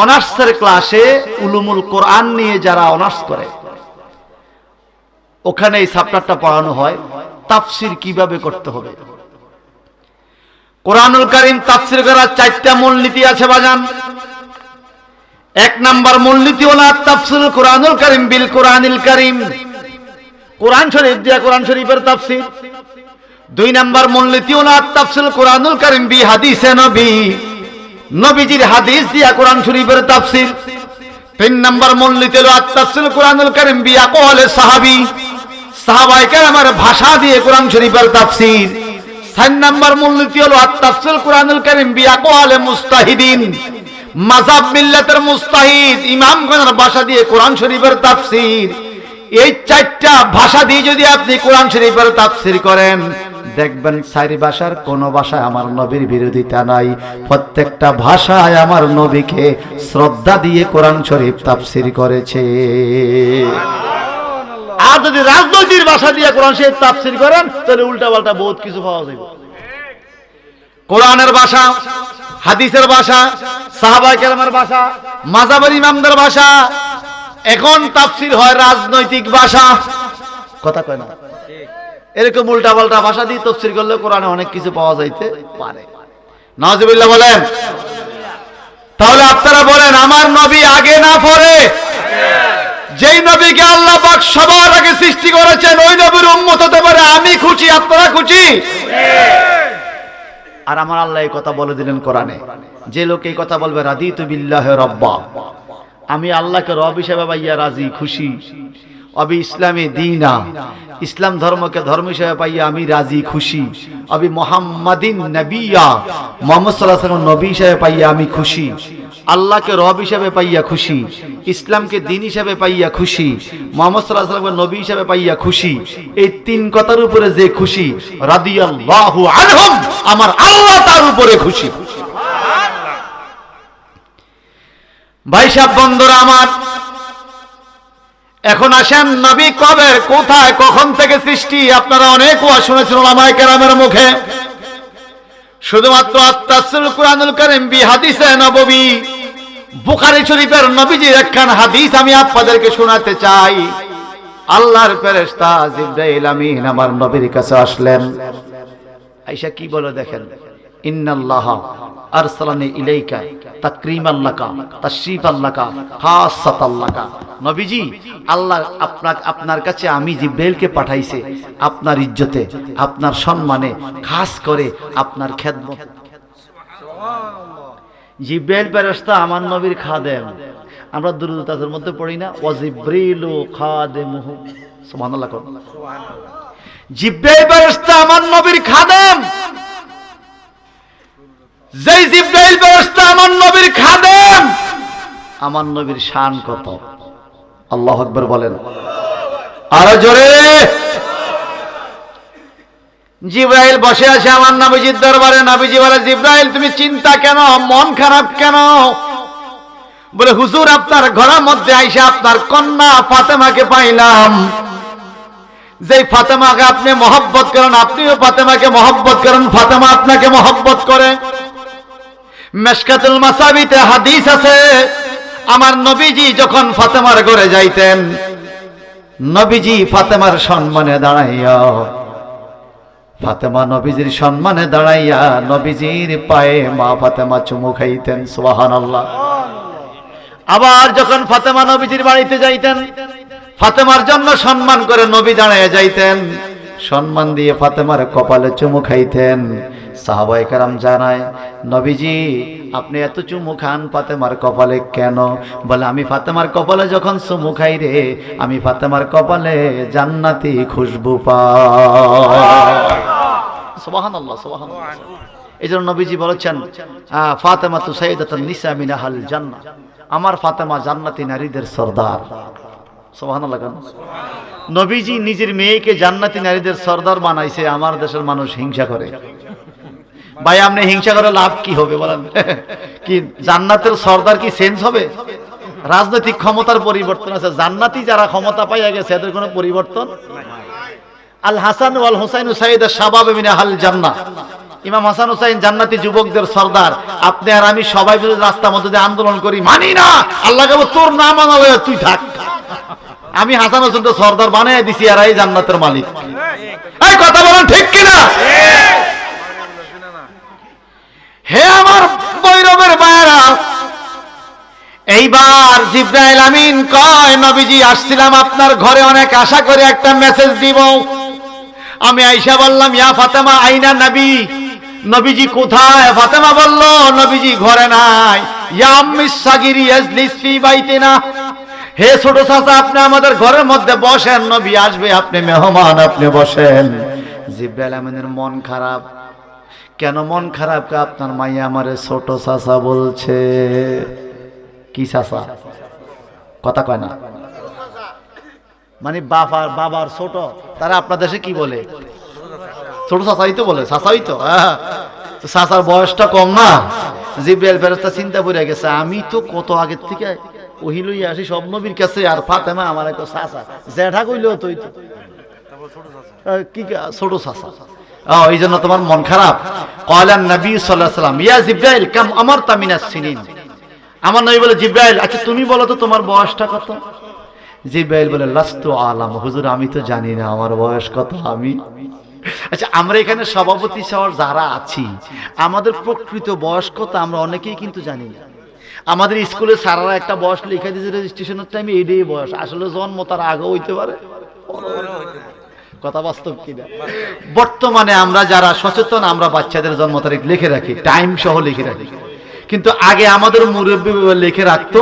অনার্সের ক্লাসে উলুমুল কোরআন নিয়ে যারা অনার্স করে, ওখানে এই চ্যাপ্টারটা পড়ানো হয়, তাফসীর কিভাবে করতে হবে। কোরআনুল কারীম তাফসীর করার 4টা মূলনীতি আছে বাজান। 1 নাম্বার মূলনীতি হলো তাফসীরুল কোরআনুল কারীম বিল কোরআনিল কারীম, কোরআন শরীফ দিয়া কোরআন শরীফের তাফসীর। 2 নাম্বার মূলনীতি হলো তাফসীরুল কোরআনুল কারীম বি হাদিসে নবী, নবীজির হাদিস দিয়া কোরআন শরীফের তাফসীর। 3 নাম্বার মূলনীতি হলো তাফসীরুল কোরআনুল কারীম বি আকওয়ালে সাহাবী, সাহাবায়ে কেরামের ভাষা দিয়ে কোরআন শরীফের তাফসীর। 4 নাম্বার মূলনীতি হলো তাফসীরুল কোরআনুল কারীম বি আকওয়ালে মুস্তাহিদিন, মাযহাব মিল্লাতের মুস্তাহিদ ইমামগণের ভাষা দিয়ে কোরআন শরীফের তাফসীর। এই 4টা ভাষা দিয়ে যদি আপনি কোরআন শরীফের তাফসীর করেন, দেখবেন 4 ভাষার কোন ভাষায় আমার নবীর বিরোধিতা নাই, প্রত্যেকটা ভাষায় আমার নবীকে শ্রদ্ধা দিয়ে কোরআন শরীফ তাফসীর করেছে। আর যদি রাজনৈতিক ভাষা দিয়ে কোরআন শরীফ তাফসীর করেন, তাহলে উল্টাপাল্টা বহুত কিছু পাওয়া যাবে। কোরআনের ভাষা, হাদিসের ভাষা, সাহাবায়ে কেরামের ভাষা, মাযহাবের ইমামদের ভাষা, এখন তাফসীর হয় রাজনৈতিক ভাষা। কথা কয় না? এরকম উল্টাপাল্টা ভাষা দিয়ে তাফসীর করলে কোরআনে অনেক কিছু পাওয়া যাইতে পারে। নাউজুবিল্লাহ বলেন। তাহলে আপনারা বলেন, আমার নবী আগে না পরে? যেই নবীকে আল্লাহ পাক সবার আগে সৃষ্টি করেছেন, ওই নবীর উম্মত হতে পারে আমি খুশি, আপনারা খুশি? আর আমার আল্লাহ এই কথা বলে দিলেন কোরআনে, যে লোক এই কথা বলবে রাদিতু বিল্লাহি রাব্বা, আমি আল্লাহকে রব হিসেবে পাইয়া রাজি, খুশি, অবি ইসলামে দীনা, ইসলাম ধর্মকে ধর্ম হিসেবে পাইয়া আমি রাজি, খুশি, অবি মুহাম্মাদিন নবিয়্যা, মুহাম্মদ সাল্লাল্লাহু আলাইহি ওয়াসাল্লাম নবী হিসেবে পাইয়া আমি খুশি, আল্লাহকে রব হিসেবে পাইয়া খুশি, ইসলামকে দ্বীন হিসেবে পাইয়া খুশি, মুহাম্মদ সাল্লাল্লাহু আলাইহি ওয়াসাল্লামকে নবী হিসেবে পাইয়া খুশি, এই 3 কথার উপরে যে খুশি, রাদিয়াল্লাহু আনহুম, আমার আল্লাহ তার উপরে খুশি। ভাই সাহেব, বন্ধুরা আমার, এখন আসেন, নবী কবে, কোথায়, কখন থেকে সৃষ্টি? আপনারা অনেক ওয়াজ শুনেছেন উলামায়ে কেরামের মুখে। শুধুমাত্র তাফসীরুল কোরআনুল কারীম বি হাদিসে নববী, বুখারী শরীফের নবীজির একখান হাদিস আমি আপনাদেরকে শোনাতে চাই। আল্লাহর ফেরেশতা জিবরাইল আমিন আমার নবীর কাছে আসলেন। আয়েশা কি বলে দেখেন, ইন্নাল্লাহা আরসালানি ইলাইকা তাকরীমান লাকা তাশরীফান লাকা খাসাতান লাকা। নবীজি, আল্লাহ আপনার কাছে আমি জিবরাইলকে পাঠাইছে আপনার ইজ্জতে, আপনার সম্মানে, খাস করে আপনার খেদমত। জিবরাইল ফেরেশতা আমার নবীর খাদেম। আমরা দুরূদ তাদের মধ্যে পড়ি না, ওয়া জিবরিলু খাদেমুহু, সুবহানাল্লাহ। জিবরাইল ফেরেশতা আমার নবীর খাদেম। যেই জিবরাইল ফেরেশতা আমার নবীর খাদেম, আমার নবীর শান কত! আল্লাহু আকবার বলেন আরো জোরে। জিবরাইল বসে আছে আমার নবীজির দরবারে। নবীজি বলে, জিবরাইল তুমি চিন্তা কেন, মন খারাপ কেন? বলে, হুজুর আপনার ঘরের মধ্যে আইসা আপনার কন্যা ফাতেমাকে পাইলাম, যেই ফাতেমাকে আপনি মহব্বত করেন, আপনিও ফাতেমাকে মহব্বত করেন, ফাতেমা আপনাকে মহব্বত করে। মিশকাতুল মাসাবিতে হাদিস আছে, আমার নবীজি যখন ফাতেমার ঘরে যাইতেন, নবীজি ফাতেমার সম্মানে দাঁড়াইয়া, ফাতেমা নবীজির সম্মানে দাঁড়াইয়া নবীজির পায়ে মা ফাতেমা চুমু খাইতেন। সুবহানাল্লাহ। আবার যখন ফাতেমা নবীজির বাড়িতে যাইতেন, ফাতেমার জন্য সম্মান করে নবী দাঁড়াইয়া যাইতেন, সম্মান দিয়ে ফাতেমার কপালে চুমু খাইতেন। সাহাবায়ে কেরাম জানায়, নবীজি আপনি এত চুমু খান ফাতেমার কপালে কেন? বলে, আমি ফাতেমার কপালে যখন চুমু খাই রে, আমি ফাতেমার কপালে জান্নাতি খুশবু পাই। সুবহানাল্লাহ, সুবহানাল্লাহ। এই জন্য নবীজি বলেছেন, ফাতেমা তু সাইয়্যিদাতুন নিসা মিন আহলিল জান্নাহ, আমার ফাতেমা জান্নাতি নারীদের সরদার। সুবহানাল্লাহ। নবীজি নিজের মেয়েকে জান্নাতি নারীদের সরদার বানাইছে, আমার দেশের মানুষ হিংসা করে। ভাই আপনি হিংসা করে লাভ কি হবে বলেন? কি জান্নাতের সরদার কি চেঞ্জ হবে? রাজনৈতিক ক্ষমতার পরিবর্তন আছে, জান্নাতি যারা ক্ষমতা পাইয়া গেছে এদের কোনো পরিবর্তন নাই। আল হাসান ওয়াল হুসাইন সাইয়্যিদা শাবাব মিন আহলিল জান্নাহ, ইমাম হাসান হুসাইন জান্নাতি যুবকদের সরদার। আপনি আর আমি সবাই যদি রাস্তার মধ্যে দিয়ে আন্দোলন করি, মানি না, আল্লাহকে তোর না মানা হয়ে তুই থাক, আমি হাসান হোসেন তো সরদার বানিয়ে দিছি আর এই জান্নাতের মালিক। এই কথা বলেন ঠিক কিনা? হে আমার বৈরবের ভাইরা, এইবার জিবরাইল আমিন কয়, নবীজি আসছিলাম আপনার ঘরে অনেক আশা করে একটা মেসেজ দিব। আমি আয়েশা বললাম, ইয়া ফাতেমা আইনা নবী, নবীজি কোথায়? ফাতেমা বলল, নবীজি ঘরে নাই। ইয়া আম্মি সাগিরি ইয়াজলিস ফি বাইতিনা, হে ছোট চাচা আপনি আমাদের ঘরের মধ্যে বসেন, নবী আসবে, আপনি মেহমান, আপনি বসেন। জিবরাইল আমিনের মন খারাপ। কেন মন খারাপ? আপনার মাইয়া আমারে ছোট চাচা বলছে। কি চাচা? কথা কয় না, মানে বাবার ছোট, তারা আপনার দেশে কি বলে? ছোট চাচাই তো বলে, চাচাই তো। চাচার বয়সটা কম না? জিবরাইল ফেরেশতা চিন্তা করে গেছে, আমি তো কত আগের থেকে ওহি লইয়া আসি সব নবীর কাছে, আর ফাতেমা আমার একটা চাচা, জ্যাঠা কইলেও তুই তো কি ছোট চাচা। এই জন্য তোমার মন খারাপ। ক্বালান নবী সাল্লাল্লাহু আলাইহি ওয়াসাল্লাম, ইয়া জিবরাইল কাম আমারতা মিনাস সিনিন। আমার নবী বলে, জিবরাইল আচ্ছা তুমি বলো তো তোমার বয়সটা কত? জিবরাইল বলে, লাস্তু আলাম, হুজুর আমি তো জানি না আমার বয়স কত। আমি আচ্ছা, আমরা এখানে সভাপতি সহ যারা আছি, আমাদের প্রকৃত বয়স কত আমরা অনেকেই কিন্তু জানি না। আমাদের স্কুলে স্যাররা একটা বয়স লিখে দিয়েছে রেজিস্ট্রেশনের টাইমে, এইটাই বয়স। আসলে জন্ম তার আগে হইতে পারে, কথা বাস্তব কিনা? বর্তমানে আমরা যারা সচেতন, আমরা বাচ্চাদের জন্ম তারিখ লিখে রাখি, টাইম সহ লিখে রাখি। কিন্তু আগে আমাদের মুরব্বী লিখে রাখতো।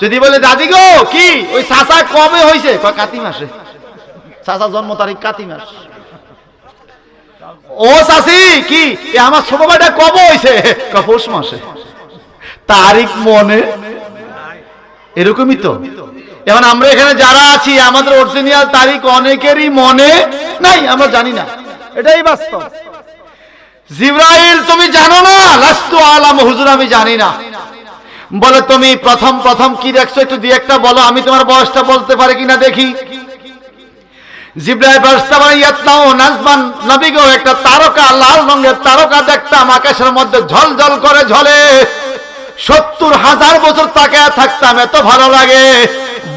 যদি বলে দাদি গো কি ওই চাচা কবে হয়েছে, কাতি মাসে, চাচা জন্ম তারিখ কাতি মাস। ও চাচি কি আমার ছোট ভাইটা কবে হয়েছে, পৌষ মাসে। তারিখ মনে এরকমই তো। এখন আমরা এখানে যারা আছি, আমাদের অরিজিনাল তারিখ অনেকেরই মনে নাই, আমরা জানি না, এটাই বাস্তব। জিবরাইল তুমি জানো না? লাস্তু আলাম, হুজুর আমি জানি না। বলে, তুমি প্রথম কি দেখছো একটু দিয়ে একটা বলো, আমি তোমার বয়সটা বলতে পারি কিনা দেখি। জিবরাইল ফেরেশতা বলে, ইয়াতনাউ নাজমান, নবী গো একটা তারকা, লাল রঙের তারকা দেখতাম আকাশের মধ্যে ঝলঝল করে ঝলে। 70,000 বছর তাকায় থাকতাম, এত ভালো লাগে।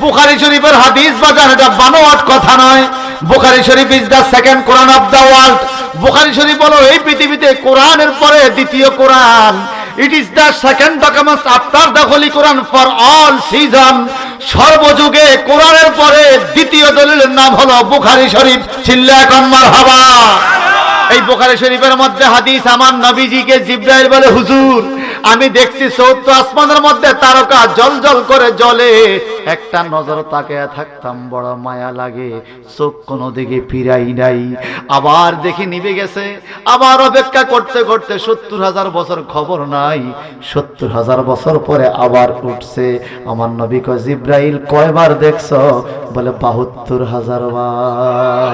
বুখারী শরীফের হাদিস বাজার, এটা বানোয়াট কথা নয়। Bukhari Sharif is the second Quran of the world. Bukhari Sharif হলো এই পৃথিবীতে কোরআনের পরে দ্বিতীয় কোরআন। It is the second document after the holy Quran for all season. সর্বযুগে কোরআনের পরে দ্বিতীয় দলিলের নাম হলো বুখারী শরীফ। চিল্লা এখন মারহাবা। এই বুখারী শরীফের মধ্যে হাদিস, আমার নবীজিকে জিবরাইল বলে, হুজুর আমি দেখছি 14 আসমানের মধ্যে তারকা জলজল করে জ্বলে, একটা নজর তাকিয়ে থাকতাম, বড় মায়া লাগে, চোখ কোনো দিকে ফিরাই নাই। আবার দেখি নিভে গেছে, আবার অপেক্ষা করতে করতে 70,000 বছর খবর নাই। 70,000 বছর পরে আবার উঠছে। আমার নবী কয়, জিবরাইল কয়বার দেখছো? বলে 72,000 বার।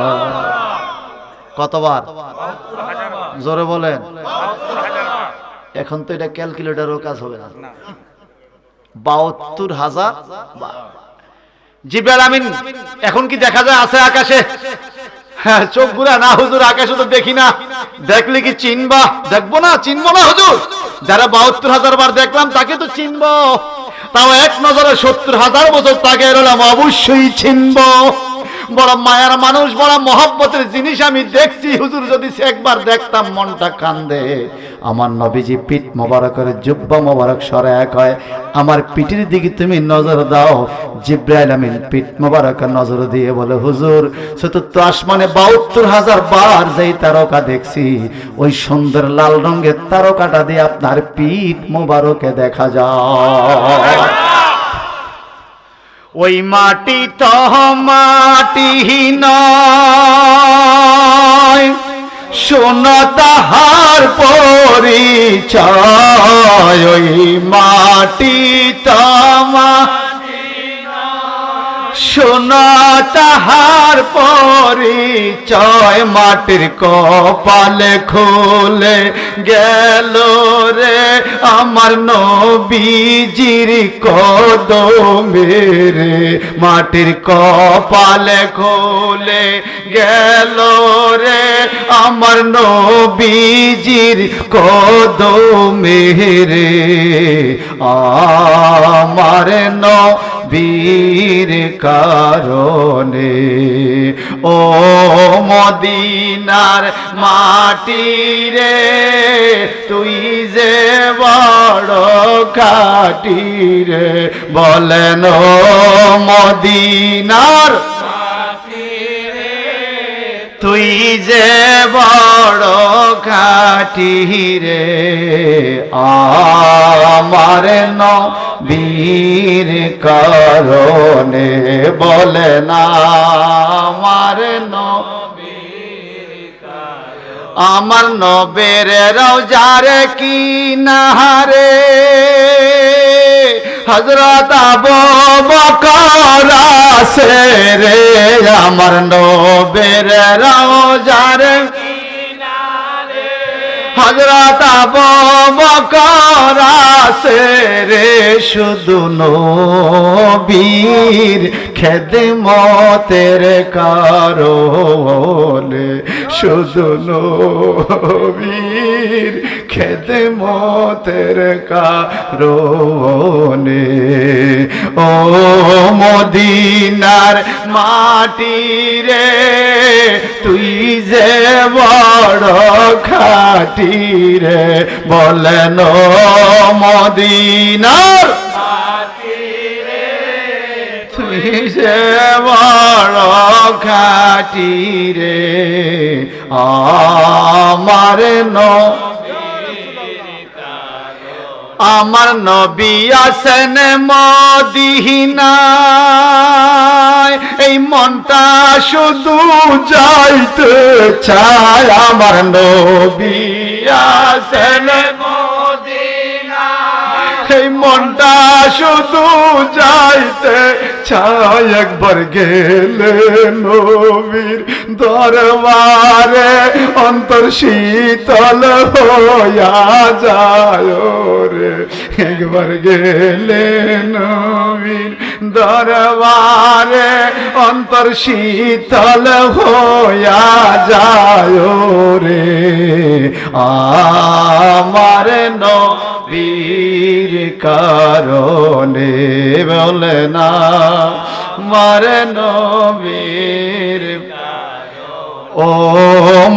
কতবার? জোরে বলেন। এখন তো এটা ক্যালকুলেটরও কাজ হবে না। 72,000 জিবরাইল আমিন এখন কি দেখা যায় আছে আকাশে? হ্যাঁ, চোখ ঘুরা না হুজুর, আকাশে তো দেখি না, দেখলে কি চিনবা? দেখবো না, চিনবো না হুজুর। যারা 72,000 বার দেখলাম তাকে তো চিনবো, তাও এক নজরে 70,000 বছর তাকে এলাম, অবশ্যই চিনবো। বড় মায়ার মানুষ, বড় মহব্বতের জিনিস আমি দেখছি হুজুর, যদি একবার দেখতাম মনটা কান্দে। আমার নবীজি পিঠ মোবারকের জুব্বা মোবারক সরায় কয়, আমার পিঠের দিকে তুমি নজর দাও। জিব্রাইল আমিন পিঠ মোবারকের নজর দিয়ে বলে, হুজুর চতুর্থ আসমানে 72,000 বার যেই তারকা দেখছি, ওই সুন্দর লাল রঙের তারকাটা দিয়ে আপনার পিঠ মোবারকে দেখা যায়। ওই মাটি তো মাটি নয়, শোনো তাহার পরিচয়। ওই মাটি তো মাটি নয়, শোনো তাহার পরিচয়। মাটির কপালে খুলে গেল রে আমার নবীজির কদমে রে। মাটির কপালে খুলে গেল রে আমার নবীজির কদমে রে। আমার নবীর কারণে ও মদিনার মাটি রে, তুই যে বড় খাটি রে। বলেন ও মদিনার মাটি রে, তুই যে বড় খাটি রে। আমার নবীর কারণে, বলে না আমার আমার নবের রওজার কিনারে হযরত আবু বকর আছে রে। আমার নবের রওজার কিনারে হযরত আবু বকর আছে রে। শুধু নবীর খেদমতের কারণে, শুধু নবীর খেদমতের কারণে ও মদিনার মাটি রে, তুই যে বড় খাটি রে। বলেন ও মদিনার মাটি রে, তুই যে বড় খাটি রে। আমার নবী আছেন মদিনায়, এই মনটা শুধু যাইতে চায়। আমার নবী আছেন মদিনায়, এই মনটা শুধু যাইতে চায়। একবার গেলে নবীর দরবারে অন্তর শীতল হইয়া যায় রে। একবার গেলে নবীর দরবারে অন্তর শীতল হইয়া যায় রে। আমার নবীর কারণে, বলে না আমার নবীর ও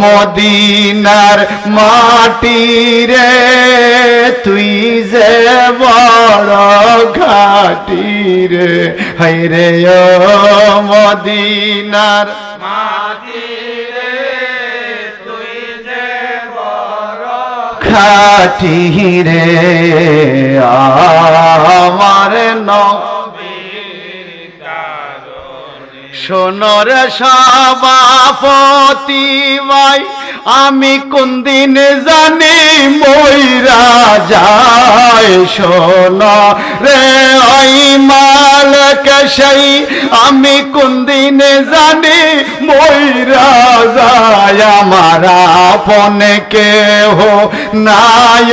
মদিনার মাটি রে, তুই যে বড় ঘাটি রে। হায় রে ও মদিনার মাটি রে, তুই যে বড় ঘাটি রে। আমার শোনর সভাপতি ভাই, আমি কোন দিন জানি মইরা যায়। শোন রে ওই মালিক সেই, আমি কোন দিন জানি মইরা যায় আমার আপন কেহ নাই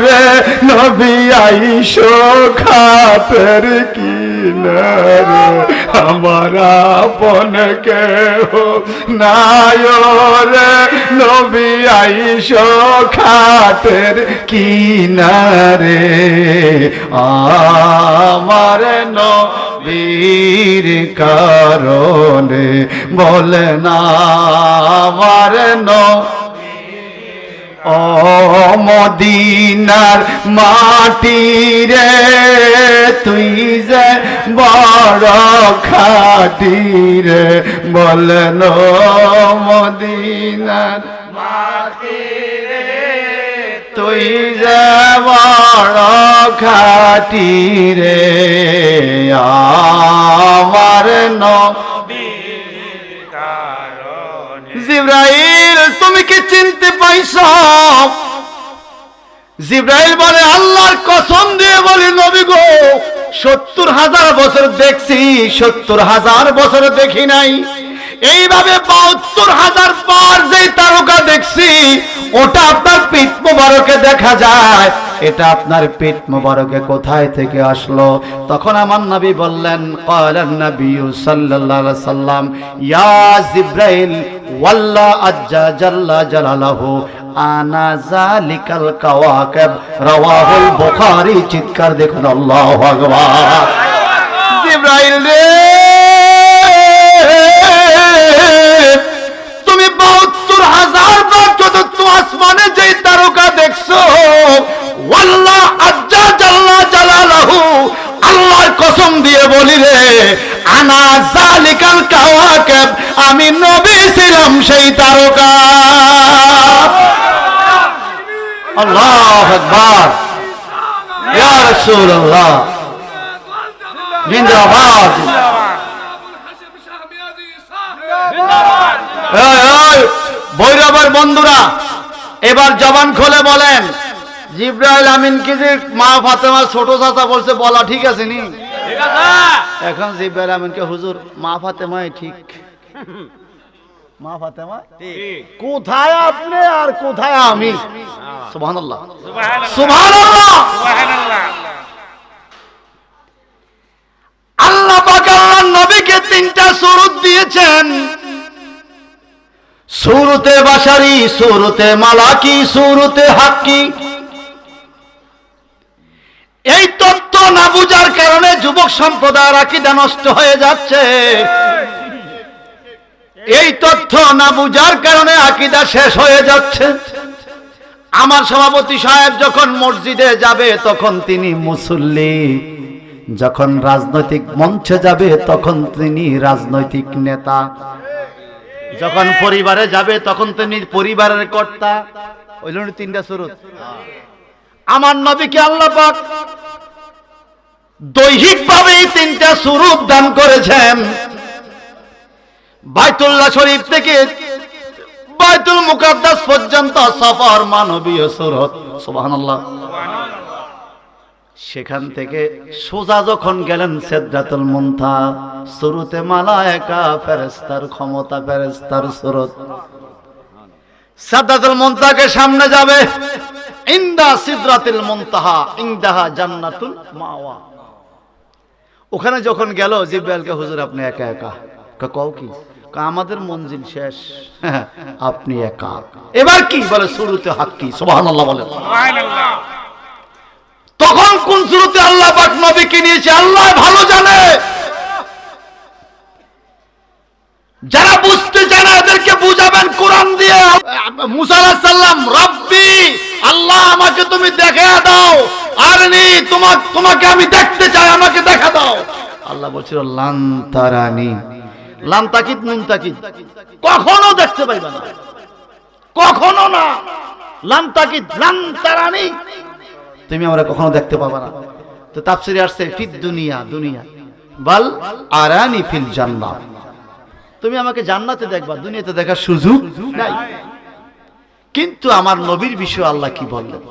রে নবী আইসো খাতের কিনারে আমার আপন কেহ নাই রে নবী আইসো খাতের কিনারে আমার নবীর কারণে বলে না আমার ও মদিনার মাটি রে তুই যে বড় খাটি রে বলেন মদিনার মাটি রে তুই যে বড় খাটি রে আমার জিবরাইল তুমি কি চিনতে পাইছো? জিবরাইল বলে আল্লাহর কসম দিয়ে বলি নবী গো ৭০,০০০ বছর দেখছি, ৭০,০০০ বছর দেখি নাই। এইভাবে ৭২,০০০ বার যেই তারকা দেখছি ওটা আপনার পিঠ মোবারকে দেখা যায়। এটা আপনার পিঠ মোবারকে কোথায় থেকে আসলো? তখন আমার নবী বললেন ক্বালান নবী সাল্লাল্লাহু আলাইহি সাল্লাম ইয়া জিবরাইল ওয়াল্লাহ আজ্জা জাল্লা জালালাহু আনা যালিকাল কাওয়াকিব রাওয়াহুল বুখারী। চিৎকার দেখুন আল্লাহু আকবার। জিবরাইল রে তুমি ৭২,০০০ বার চতুর্থ আসমানে যেই তারকা দেখছো ওয়াল্লাহ আজ্জা জাল্লা জালালাহু আল্লাহর কসম দিয়ে বলি রে আনা যালিকাল কাওয়াকিব আমি নবী ছিলাম সেই তারকা। আল্লাহু আকবার ইয়া রাসূলুল্লাহ জিন্দাবাদ। ভৈরবের বন্ধুরা এবার জবান খুলে বলেন জিবরাইল আমিন কি যে মা ফাতেমার ছোট চাচা বলছে বলা ঠিক আছে নি? এখন জিবরাইল আমিনকে হুজুর মা ফাতেমাই ঠিক, মা ফাতেমা ঠিক, কোথায় আপনি আর কোথায় আমি? সুবহানাল্লাহ সুবহানাল্লাহ সুবহানাল্লাহ। আল্লাহ পাক আল্লাহর নবীকে ৩টা সূরত দিয়েছেন, সূরতে বাশারি, সূরতে মালাকি, সূরতে হাক্কি। এই তথ্য না বুঝার কারণে যুবক সম্প্রদায়ের আকীদা নষ্ট হয়ে যাচ্ছে। এই তথ্য না বুঝার কারণে আকীদা শেষ হয়ে যাচ্ছে। আমার সভাপতি সাহেব যখন মসজিদে যাবে তখন তিনি মুসল্লি, যখন রাজনৈতিক মঞ্চে যাবে তখন তিনি রাজনৈতিক নেতা, যখন পরিবারে যাবে তখন তিনি পরিবারের কর্তা। ওইল ৩টা সূরত। আমার নবীকে আল্লাহ পাক দৈহিকভাবে এই ৩টা সূরত দান করেছেন। বাইতুল্লাহ শরীফ থেকে বাইতুল মুকাদ্দাস পর্যন্ত সফর মানবীয় সূরত। সুবহানাল্লাহ। সেখান থেকে সোজা যখন গেলেন সিদরাতুল মুনতাহা, সূরতে মালায়েকা, ফেরেশতার ক্ষমতা, ফেরেশতার সূরত। সিদরাতুল মুনতাহাকে সামনে যাবে, ইনদা সিদরাতুল মুনতাহা ইনদাহা জান্নাতুল মাওয়া। ওখানে যখন গেল জিবরাইলকে হুজুর আপনি একা একা। কও কি? আমাদের মঞ্জিল শেষ, আপনি একা। এবার কি বলে? সূরতে হাক্কি। সুবহানাল্লাহ বলেন। সুবহানাল্লাহ। তখন কোন সূরতে আল্লাহ পাক নবীকে নিয়েছে আল্লাহ ভালো জানে। যারা বুঝতে চায় না এদেরকে বুঝাবেন কোরআন দিয়ে। মুসা আলাইহিস সালাম রব্বি আল্লাহ আমাকে তুমি দেখায়া দাও, আরনি তোমাকে আমি দেখতে চাই, আমাকে দেখা দাও। আল্লাহ বলছিল লান তারানি, লাম তাকিদ নুন তাকিদ, কখনো দেখতে পাইবা না, কখনো না। লাম তাকিদ লান তারানি, তুমি আমরা কখনো দেখতে পাবা না। তো তাফসীরে আসছে ফিদ দুনিয়া, দুনিয়া বাল আরানি ফিল জান্নাহ, তুমি আমাকে জান্নাতে দেখবা, দুনিয়াতে দেখার সুযোগ নাই। কিন্তু আমার নবীর বিষয়ে আল্লাহ কি বললেন?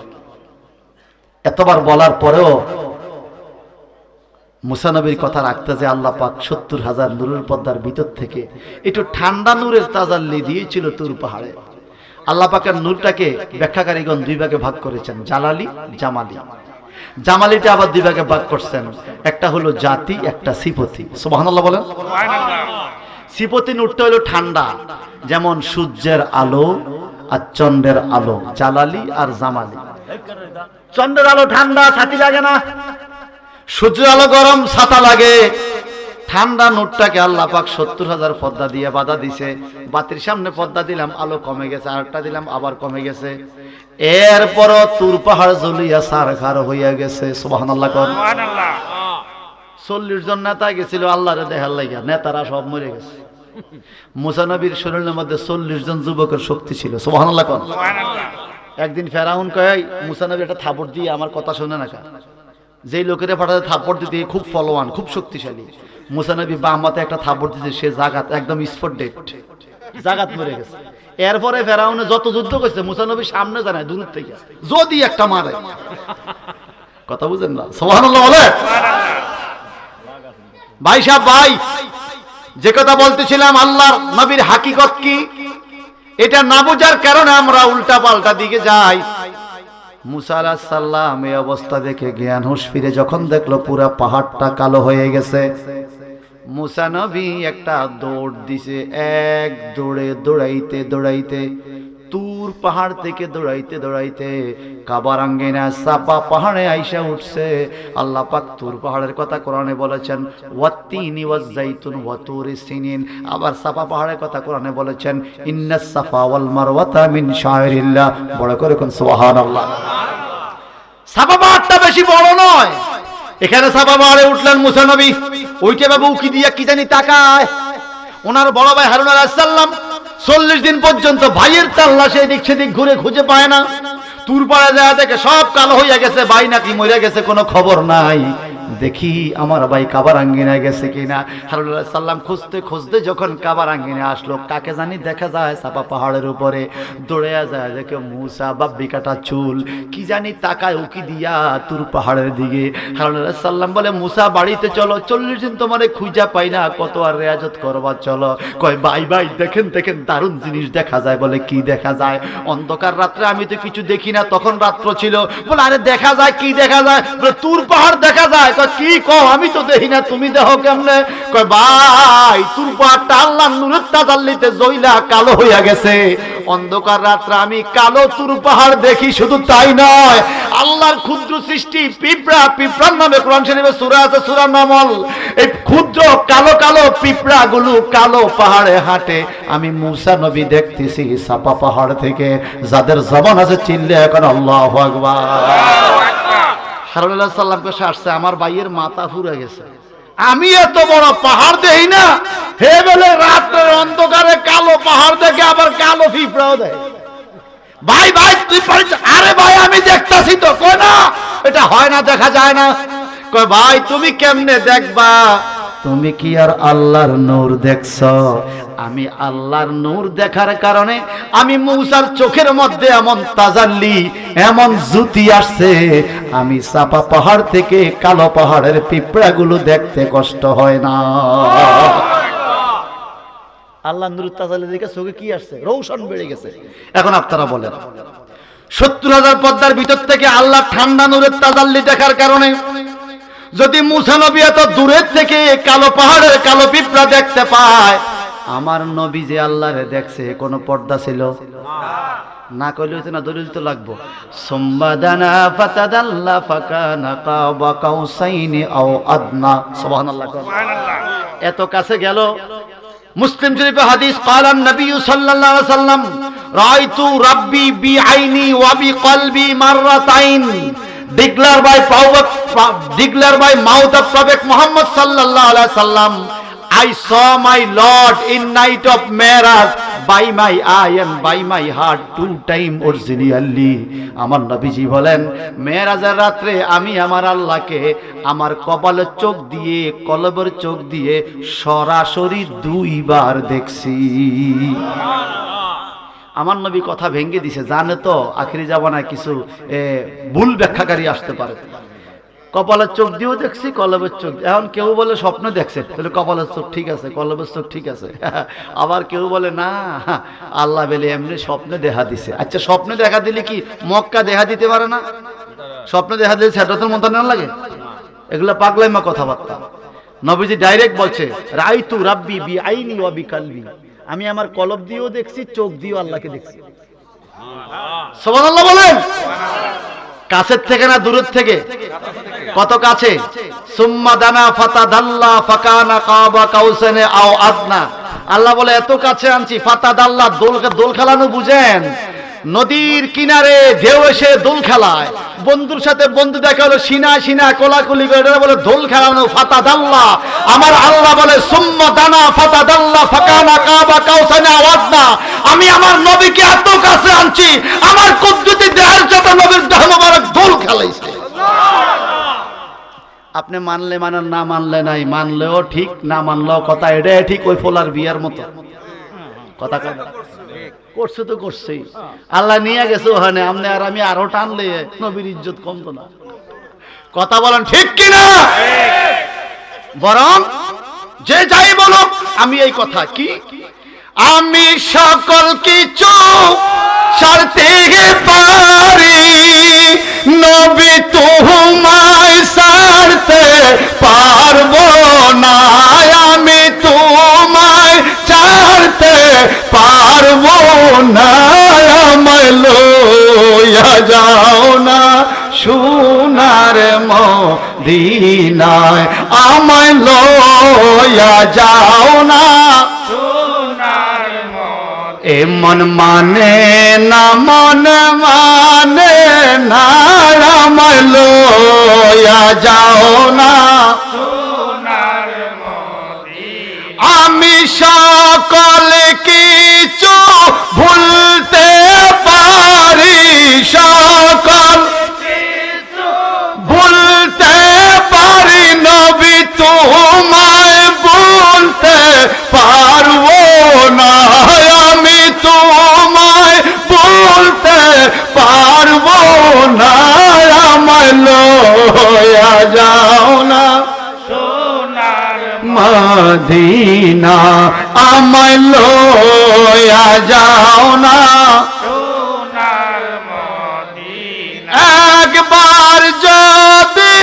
এতবার বলার পরেও মুসা নবীর কথা রাখতে যে আল্লাহ পাক ৭০,০০০ নূরের পর্দার ভিতর থেকে একটু ঠান্ডা নূরের তাজাল্লি দিয়েছিল তুর পাহাড়ে। আল্লাহ পাকের নূরটাকে ব্যাখ্যাকারীগণ দুই ভাগে ভাগ করেছেন, জালালি, জামালি। জামালিটা আবার দুই ভাগে ভাগ করছেন, একটা হলো জাতি, একটা সিফতি। সুবহানাল্লাহ বলেন। সিফতি নূরটা হলো ঠান্ডা, যেমন সূর্যের আলো আর চন্দ্রের আলো, জালালি আর জামালি। চন্দ্রের আলো ঠান্ডা, ছাতি লাগে না, সূর্যের আলো গরম, ছাতা লাগে। ঠান্ডা নূরটাকে আল্লাহ পাক ৭০,০০০ পর্দা দিয়ে বাধা দিছে। বাতির সামনে পর্দা দিলাম, আলো কমে গেছে, আরেকটা দিলাম, আবার কমে গেছে। এরপরও তুর পাহাড় জ্বলিয়া সারখার হইয়া গেছে। সুবহানাল্লাহ। ৪০ জন নেতা গেছিল আল্লাহরে দেখার লাগিয়া, নেতারা সব মরে গেছে। মুসা নবীর শরীরের মধ্যে ৪০ জন যুবকের শক্তি ছিল। সুবহানাল্লাহ। একদিন ফেরাউন কয়, মুসা নবী একটা থাপড় দিয়ে আমার কথা শুনে না, যেই লোকেরা পাঠাতে থাপড় দিতে খুব ফলোয়ান, খুব শক্তিশালী। মুসা নবী বাম হাতে একটা থাপড় দিতে সে জাগাত একদম স্পট ডেট, জাগাত মরে গেছে। এরপরে ফেরাউনে যত যুদ্ধ করছে মুসা নবী সামনে জানায় দূর থেকে যদি একটা মারে। কথা বুঝেন না? সুবহানাল্লাহ বলে। ভাই সাহেব, ভাই যে কথা বলতেছিলাম আল্লাহর নবীর হাকিকত কি, এটা না বোঝার কারণে আমরা উল্টা পাল্টা দিকে যাই। মুসা আলাইহিস সালাম এই অবস্থা দেখে জ্ঞান হুঁশ ফিরে যখন দেখলো পুরা পাহাড়টা কালো হয়ে গেছে, মুসা নবী একটা দৌড় দিছে। এক দৌড়ে দৌড়াইতে দৌড়াইতে তুর পাহাড় থেকে দৌড়াইতে দৌড়াইতে কাবার আঙ্গিনা সাফা পাহাড়ে আইসা উঠছে। আল্লাহ পাক তুর পাহাড়ের কথা কোরআনে বলেছেন, ওয়াত্তিনি ওয়াজ-জাইতুন ওয়া তুরি সিনিন। আবার সাফা পাহাড়ের কথা কোরআনে বলেছেন, ইন্নাস সাফা ওয়াল মারওয়াতা মিন শায়রিল্লাহ। বড় করে কোন সুবহানাল্লাহ। সাফা পাহাড়টা বেশি বড় নয়, এখানে সাফা পাহাড়ে উঠলেন মুসা নবী, ওইটা বাবু উকি দিয়া কি জানি তাকায়। ওনার বড় ভাই হারুন আলাইহিস সালাম ৪০ দিন পর্যন্ত ভাইয়ের তাল্লাশে এদিক সেদিক ঘুরে খুঁজে পায় না। তুর পাড়ে যায় দেখে সব কালো হইয়া গেছে, ভাই নাকি মরে গেছে, কোনো খবর নাই। দেখি আমার ভাই কাবার আঙ্গিনায় গেছে কিনা। হারুন আলাইহিস সালাম খুঁজতে খুঁজতে যখন কাবার আঙ্গিনায় আসলো, কাকে জানি দেখা যায় সাফা পাহাড়ের উপরে দৌড়ে যায়, দেখে মুসা, বাব্বি কাটা চুল, কি জানি তাকায় উকি দিয়া তুর পাহাড়ের দিকে। হারুন আলাইহিস সালাম বলে, মুসা বাড়িতে চলো, ৪০ দিন তোমারে খুঁজা পাই না, কত আর রেয়াজত করবা, চলো। কয়, ভাই ভাই দেখেন দেখেন দারুণ জিনিস দেখা যায়। বলে, কি দেখা যায়? অন্ধকার রাত্রে আমি তো কিছু দেখি না, তখন রাত্র ছিল। বলে, আরে দেখা যায়, কি দেখা যায়? বলে, তুর পাহাড় দেখা যায়। কি কও? আমি তো দেখি না, তুমি দেখো কেমনে? কয়, ভাই তুর পাহাড়টা আল্লাহর নূরের তাজাল্লিতে জ্বলা কালো হইয়া গেছে। অন্ধকার রাত্রে আমি কালো তুর পাহাড় দেখি। শুধু তাই নয়, আল্লাহর ক্ষুদ্র সৃষ্টি পিঁপড়া, পিঁপড়ার নামে কোরআন শরীফে সূরা আছে, সূরা নামল। এই ক্ষুদ্র কালো কালো পিঁপড়া গুলো কালো পাহাড়ে হাঁটে। আমি মুসা নবী দেখতেছি সাফা পাহাড় থেকে। যাদের জবান আছে চিল্লে এখন আল্লাহু আকবার। হারুন আলাইহিস সালামকে আসছে, আমার ভাইয়ের মাথা ঘুরে গেছে, আমি এত বড় পাহাড় দেখি না। হে বলে রাতের অন্ধকারে কালো পাহাড় দেখে আবার কালো পিঁপড়াও দেয়। ভাই ভাই তুই পারিস? আরে ভাই আমি দেখতাছি তো। কই না, এটা হয় না, দেখা যায় না। কই, ভাই তুমি কেমনে দেখবা? তুমি কি আর আল্লাহর নূর দেখছো? আমি আল্লাহর নূর দেখার কারণে আমি মুসার চোখের মধ্যে এমন তাজাল্লি, এমন জ্যোতি আসছে, আমি সাফা পাহাড় থেকে কালো পাহাড়ের পিঁপড়াগুলো দেখতে কষ্ট হয় না। আল্লাহ নূরের তাজাল্লি দেখে চোখে কি আসছে? রৌশন বেড়ে গেছে। এখন আপনারা বলেন, ৭০,০০০ পর্দার ভিতর থেকে আল্লাহ ঠান্ডা নূরের তাজাল্লি দেখার কারণে যদি মুসা নবী এত দূরের থেকে কালো পাহাড়ের কালো পিঁপড়া দেখতে পায়, আমার নবী যে আল্লাহরে দেখছে কোনো পর্দা ছিল না? কইলে হইতো না, দলিল তো লাগবো। সুম্মাদানা ফাতাদাল্লা ফাকানা কাবা কাউসাইনি আও আদনা। সুবহানাল্লাহ। এত কাছে গেল। মুসলিম শরীফে হাদিস, ক্বালা নবী সাল্লাল্লাহু আলাইহি ওয়াসাল্লাম, রাআইতু রাব্বি বিআইনি ওয়া বিকলবি মাররাতাইন। declared by mouth of Prophet Muhammad sallallahu alaihi wasallam, I saw my Lord in night of Mi'raj by my eye and by my heart 2 times originally. আমার নবীজি বলেন, মেরাজের রাত্রে আমি আমার আল্লাহকে আমার কপালের চোখ দিয়ে, কলবের চোখ দিয়ে সরাসরি 2 বার দেখছি। আমার নবী কথা ভেঙে দিছে, জানে তো আখিরি জামানায় কিছু ভুল ব্যাখ্যাকারী আসতে পারে। কপালের চোখ দিয়েও দেখছি, কলবের চোখ। এখন কেউ বলে স্বপ্ন দেখছে, তাহলে কপালের চোখ ঠিক আছে, কলবের চোখ ঠিক আছে। আবার কেউ বলে না, আল্লাহ বলে এমনি স্বপ্নে দেখা দিছে। আচ্ছা, স্বপ্নে দেখা দিলে কি মক্কা দেখা দিতে পারে না? স্বপ্নে দেখা দিলে সেটাতে মতো না লাগে? এগুলা পাগলাইমা কথাবার্তা। নবীজি ডাইরেক্ট বলছে, রাইতু রাব্বি বি আইনি ওয়া বি কলবি, আমি আমার কলব দিয়েও দেখছি, চোখ দিয়েও আল্লাহকে দেখছি। সুবহানাল্লাহ বলেন। কাছের থেকে না দূরের থেকে? কত কাছে। সুম্মা দানা ফাতাদাল্লা ফাকানা কাবা কাউসানে আও আদনা। আল্লাহ বলে এত কাছে আনছি। ফাতাদাল্লা, দোল খেলানো বুঝেন? নদীর কিনারে ঢেউ এসে দোল খেলায়, বন্ধুর সাথে বন্ধু দেখা হলো, সিনা সিনা কোলাকুলি করে, এটা বলে দোল খেলানো। ফাতাদাল্লা, আমার আল্লাহ বলে সুম্মা দানা ফাতাদাল্লা ফাকানা কাবা কাউসানে আও আদনা, আমি আমার নবীকে এত কাছে আনছি, আমার কুদরতি দেহের সাথে নবীর দেহ মোবারক দোল খেলাইছে। আপনি মানলে মানেন, না মানলে নাই। মানলেও ঠিক, না মানলেও কথা। এটাই ঠিক ওই ফোলার বিয়ার মতো কথা। করছে তো করছেই, আল্লাহ নিয়ে গেছে ওখানে। আপনি আর আমি আরো টানলে নবীর ইজ্জত কমতো না। কথা বলেন ঠিক কিনা? বরং যে যাই বলো, আমি এই কথা কি, আমি সকল কিছু ছাড়তে পারি, নবী তোমায় ছাড়তে পারবো না, আমি তোমায় ছাড়তে পারবো না, আমায় লইয়া যাও না সোনার মদিনায়, আমায় লইয়া যাও না। এ মন মানে না, মন মানে না, আমায় লইয়া যাও না। আমি সকল কিছু ভুলতে পারি, সকল ভুলতে পারি, নবী তোমায় ভুলতে পারবো না, আমি তোমায় ভুলতে পারবো না, আমায় লইয়া যাও না মদিনা, আমায় লইয়া যাও না। একবার যদি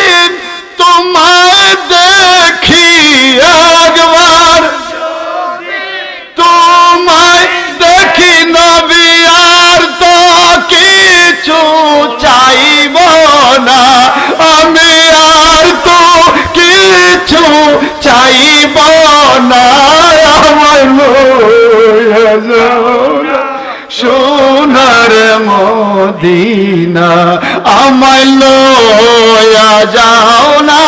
তোমায় দেখি, একবার তোমায় দেখি, নবী আর তো কিছু চাইব না, আমি আর তো কিছু চাইব না, আমায় লইয়া যাও না সোনার মদিনা, আমায় লইয়া যাও না।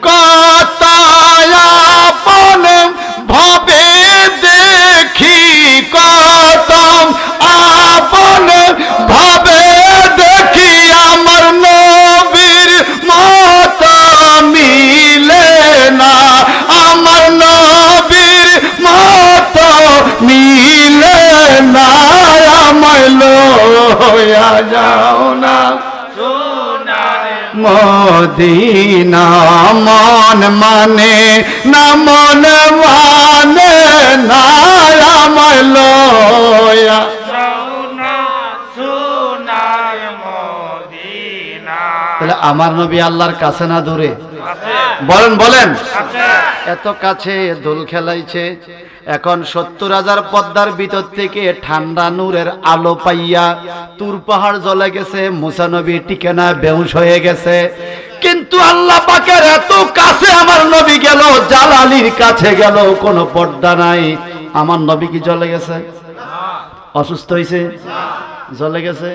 কত আপন ভাবে দেখি, কত আপন ভাবে দেখি, আমার নবীর মত মিলে না, আমার নবীর মত মিলে না, আমায় লইয়া যাও না মদিনা, মন মানে না, মন মানে না, আমায় লইয়া যাও না সোনার মদিনা। তাহলে আমার নবী আল্লাহর কাছে না দূরে? বলেন বলেন। এত কাছে দোল খেলাইছে। এখন 70,000 পদ্মার ভিতর থেকে ঠান্ডা নূরের আলো পাইয়া তুর পাহাড় জ্বলে গেছে, মুসা নবী টিকে না, বেহুশ হয়ে গেছে। কিন্তু আল্লাহ পাকের এত কাছে আমার নবী গেল, জালালির কাছে গেল, কোনো পর্দা নাই। আমার নবী কি জ্বলে গেছে? অসুস্থ হয়েছে? জ্বলে গেছে?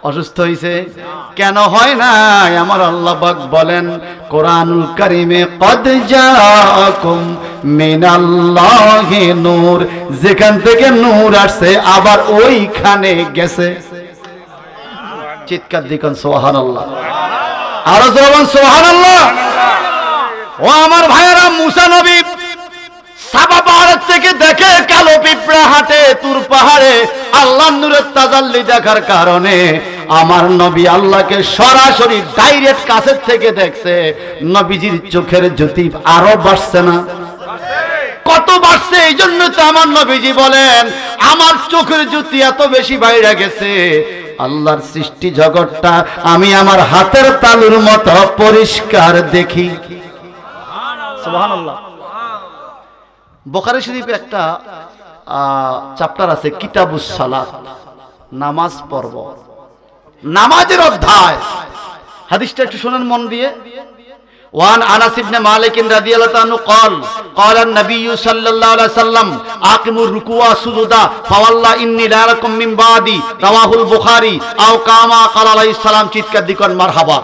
অসুস্থ হয়েছে? কেন হয় না? আমার আল্লাহ পাক বলেন কোরআনুল কারীমে, কদ জাআকুম মিনাল্লাহি নূর, যেখান থেকে নূর আসছে আবার ওইখানে গেছে। চিৎকার দিবেন সুবহানাল্লাহ, আরো জোরে বলুন সুবহানাল্লাহ। ও আমার ভাইয়েরা, মুসা নবী সাবা পাহাড়ের থেকে দেখে কালো পিঁপড়া হাঁটে তুর পাহাড়ে, আল্লাহর নূরের তাজাল্লি দেখার কারণে আমার নবী আল্লাহকে সরাসরি ডাইরেক্ট কাছের থেকে দেখছে, নবীজির চোখের জ্যোতি আরো বাড়ছে না? কত বাড়ছে? এই জন্য তো আমার নবীজি বলেন আমার চোখের জ্যোতি এত বেশি বাইরে গেছে, আল্লাহর সৃষ্টি জগৎটা আমি আমার হাতের তালুর মতো পরিষ্কার দেখি। সুবহানাল্লাহ। বুখারী শরীফে একটা চ্যাপ্টার আছে কিতাবুস সালাত, নামাজ পর্ব, নামাজের অধ্যায়। হাদিসটা একটু শুনেন মন দিয়ে। وعن انس بن مالك رضي الله عنه قال قال النبي صلى الله عليه وسلم اقيموا الركوع والسجود فوالله اني لا لكم من بعدي رواه البخاري او كما قال عليه السلام। চিৎকার দিকন মারহাবা।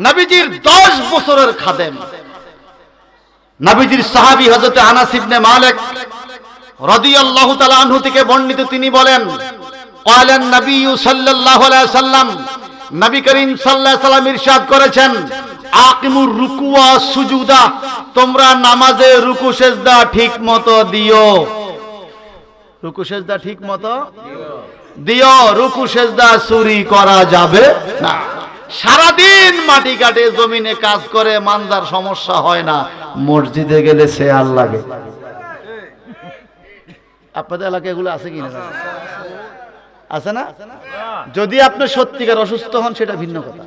নবীজির 10 বছরের খাদেম, নবীজির সাহাবী হযরত আনাস ইবনে মালিক রাদিয়াল্লাহু তাআলা আনহু থেকে বর্ণিত, তিনি বলেন قال النبي صلى الله عليه وسلم, নবী করিম সাল্লাল্লাহু আলাইহি সাল্লাম ইরশাদ করেছেন আকিমুর রুকু ওয়া সুজুদা, তোমরা নামাজে রুকু সেজদা ঠিক মতো দিও। রুকু সেজদা ঠিক মতো দিও, রুকু সেজদা চুরি করা যাবে না। সারাদিন মাটি কাটে জমিনে কাজ করে মানজার সমস্যা হয় না, মসজিদে গেলে শেয়ার লাগে। আপনাদের এলাকায় এগুলো আছে কিনা? আছে না? যদি আপনি সত্যিকার অসুস্থ হন সেটা ভিন্ন কথা।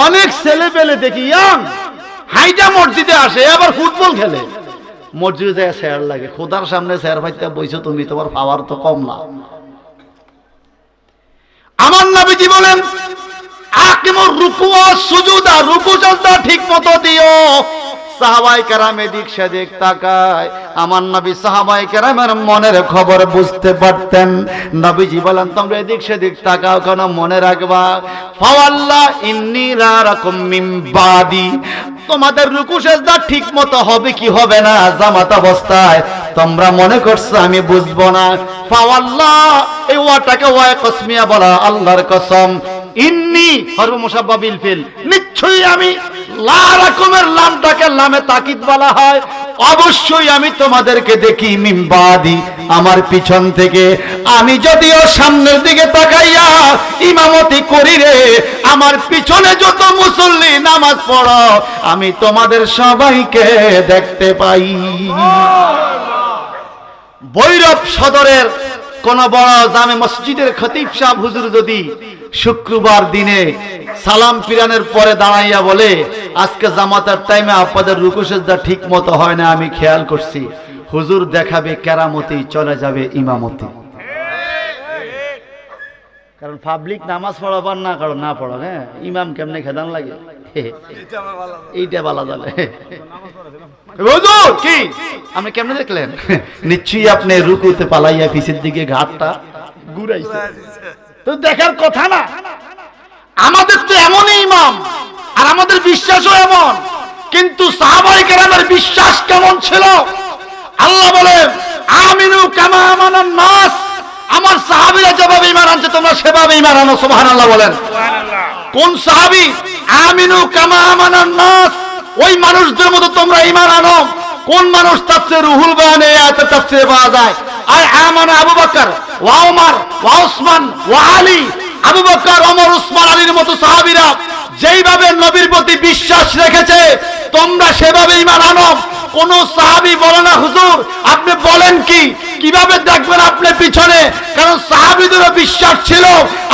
অনেক ছেলে পেলে দেখি ইয়াং হাইটা মসজিদে আসে, আবার ফুটবল খেলে, মসজিদে যায় শেয়ার লাগে। খোদার সামনে শেয়ার ভাইতে বইছো তুমি, তোমার পাওয়ার তো কম না। আমার নবীজি বলেন আকিমুর রুকু ওয়াস সুজুদা, রুকু সাজদা ঠিক মতো দিও। সাহাবায়ে কেরাম এদিক সেদিক তাকায়, আমার নবী সাহাবায়ে কেরামের মনের খবর বুঝতে পারতেন। নবীজি বলেন তোমরা এদিক সেদিক তাকাও কেন? মনে রাখবা ফাওয়াল্লাহ ইন্নী লা রাকুম মিন বাদি, তোমাদের রুকু সেজদা ঠিক মতো হবে কি হবে না জামাত অবস্থায় তোমরা মনে করছো আমি বুঝবো না। ফাওয়াল্লাহ এই ওয়াটাকে ওয়া কসমিয়া বলা, আল্লাহর কসম, ইন্নী হরফ মুসাব্বা বিল ফিল, নিশ্চয়ই আমি, লা রাকুমের লামটাকে লামে তাকিদ বলা হয়, অবশ্যই আমি তোমাদেরকে দেখি মিন বাদি, আমার পিছন থেকে। আমি যদিও সামনের দিকে তাকাইয়া ইমামতি করি রে, আমার পিছনে যত মুসল্লি নামাজ পড়ো আমি তোমাদের সবাইকে দেখতে পাই। ভৈরব সদরের কোন বড় জামে মসজিদের খতিব সাহেব হুজুর যদি শুক্রবার দিনে সালাম ফিরানোর পরে দাঁড়াইয়া বলে আজকে জামাতের টাইমে আপনাদের রুকু সেজদা ঠিক মতো হয় না, আমি খেয়াল করছি, হুজুর দেখাবে কেরামতি, চলে যাবে ইমামতি। কারণ পাবলিক নামাজ পড়াবার না কারণ না পড়া, হ্যাঁ ইমাম কেমনে খেদান লাগে এইটা বলা যাবে। হুজুর কি আপনি কেমনে দেখলেন? নিশ্চয়ই আপনি রুকুতে পালাইয়া পিছের দিকে ঘাটটা ঘুরাইছে, তো দেখার কথা না। আমাদের তো এমনই ইমাম আর আমাদের বিশ্বাসও এমন, কিন্তু সাহাবায়ে কেরামের বিশ্বাস কেমন ছিল? আল্লাহ বলেন আমিনু কামা আমানান নাস, আমার সাহাবীরা যেভাবে ঈমান আনছে তোমরা সেভাবে ঈমান আনো। সুবহানাল্লাহ বলেন। কোন সাহাবী? আমিনু কামা আমানান নাস, ওই মানুষদের মতো তোমরা ঈমান আনো। কোন মানুষ? তাফসীর রুহুল বায়ানে আয়াতে তাফসীরে পাওয়া যায়, আর আমানা আবু বকর ওয়া ওমর ওয়া উসমান ওয়া আলী, আবু বকর ওমর উসমান আলীর মতো সাহাবীরা যেইভাবে নবীর প্রতি বিশ্বাস রেখেছে তোমরা সেভাবে ঈমান আনো। কোন সাহাবী বলে না হুজুর আপনি বলেন কি, কিভাবে দেখবেন আপনি পিছনে? কারণ সাহাবীদেরও বিশ্বাস ছিল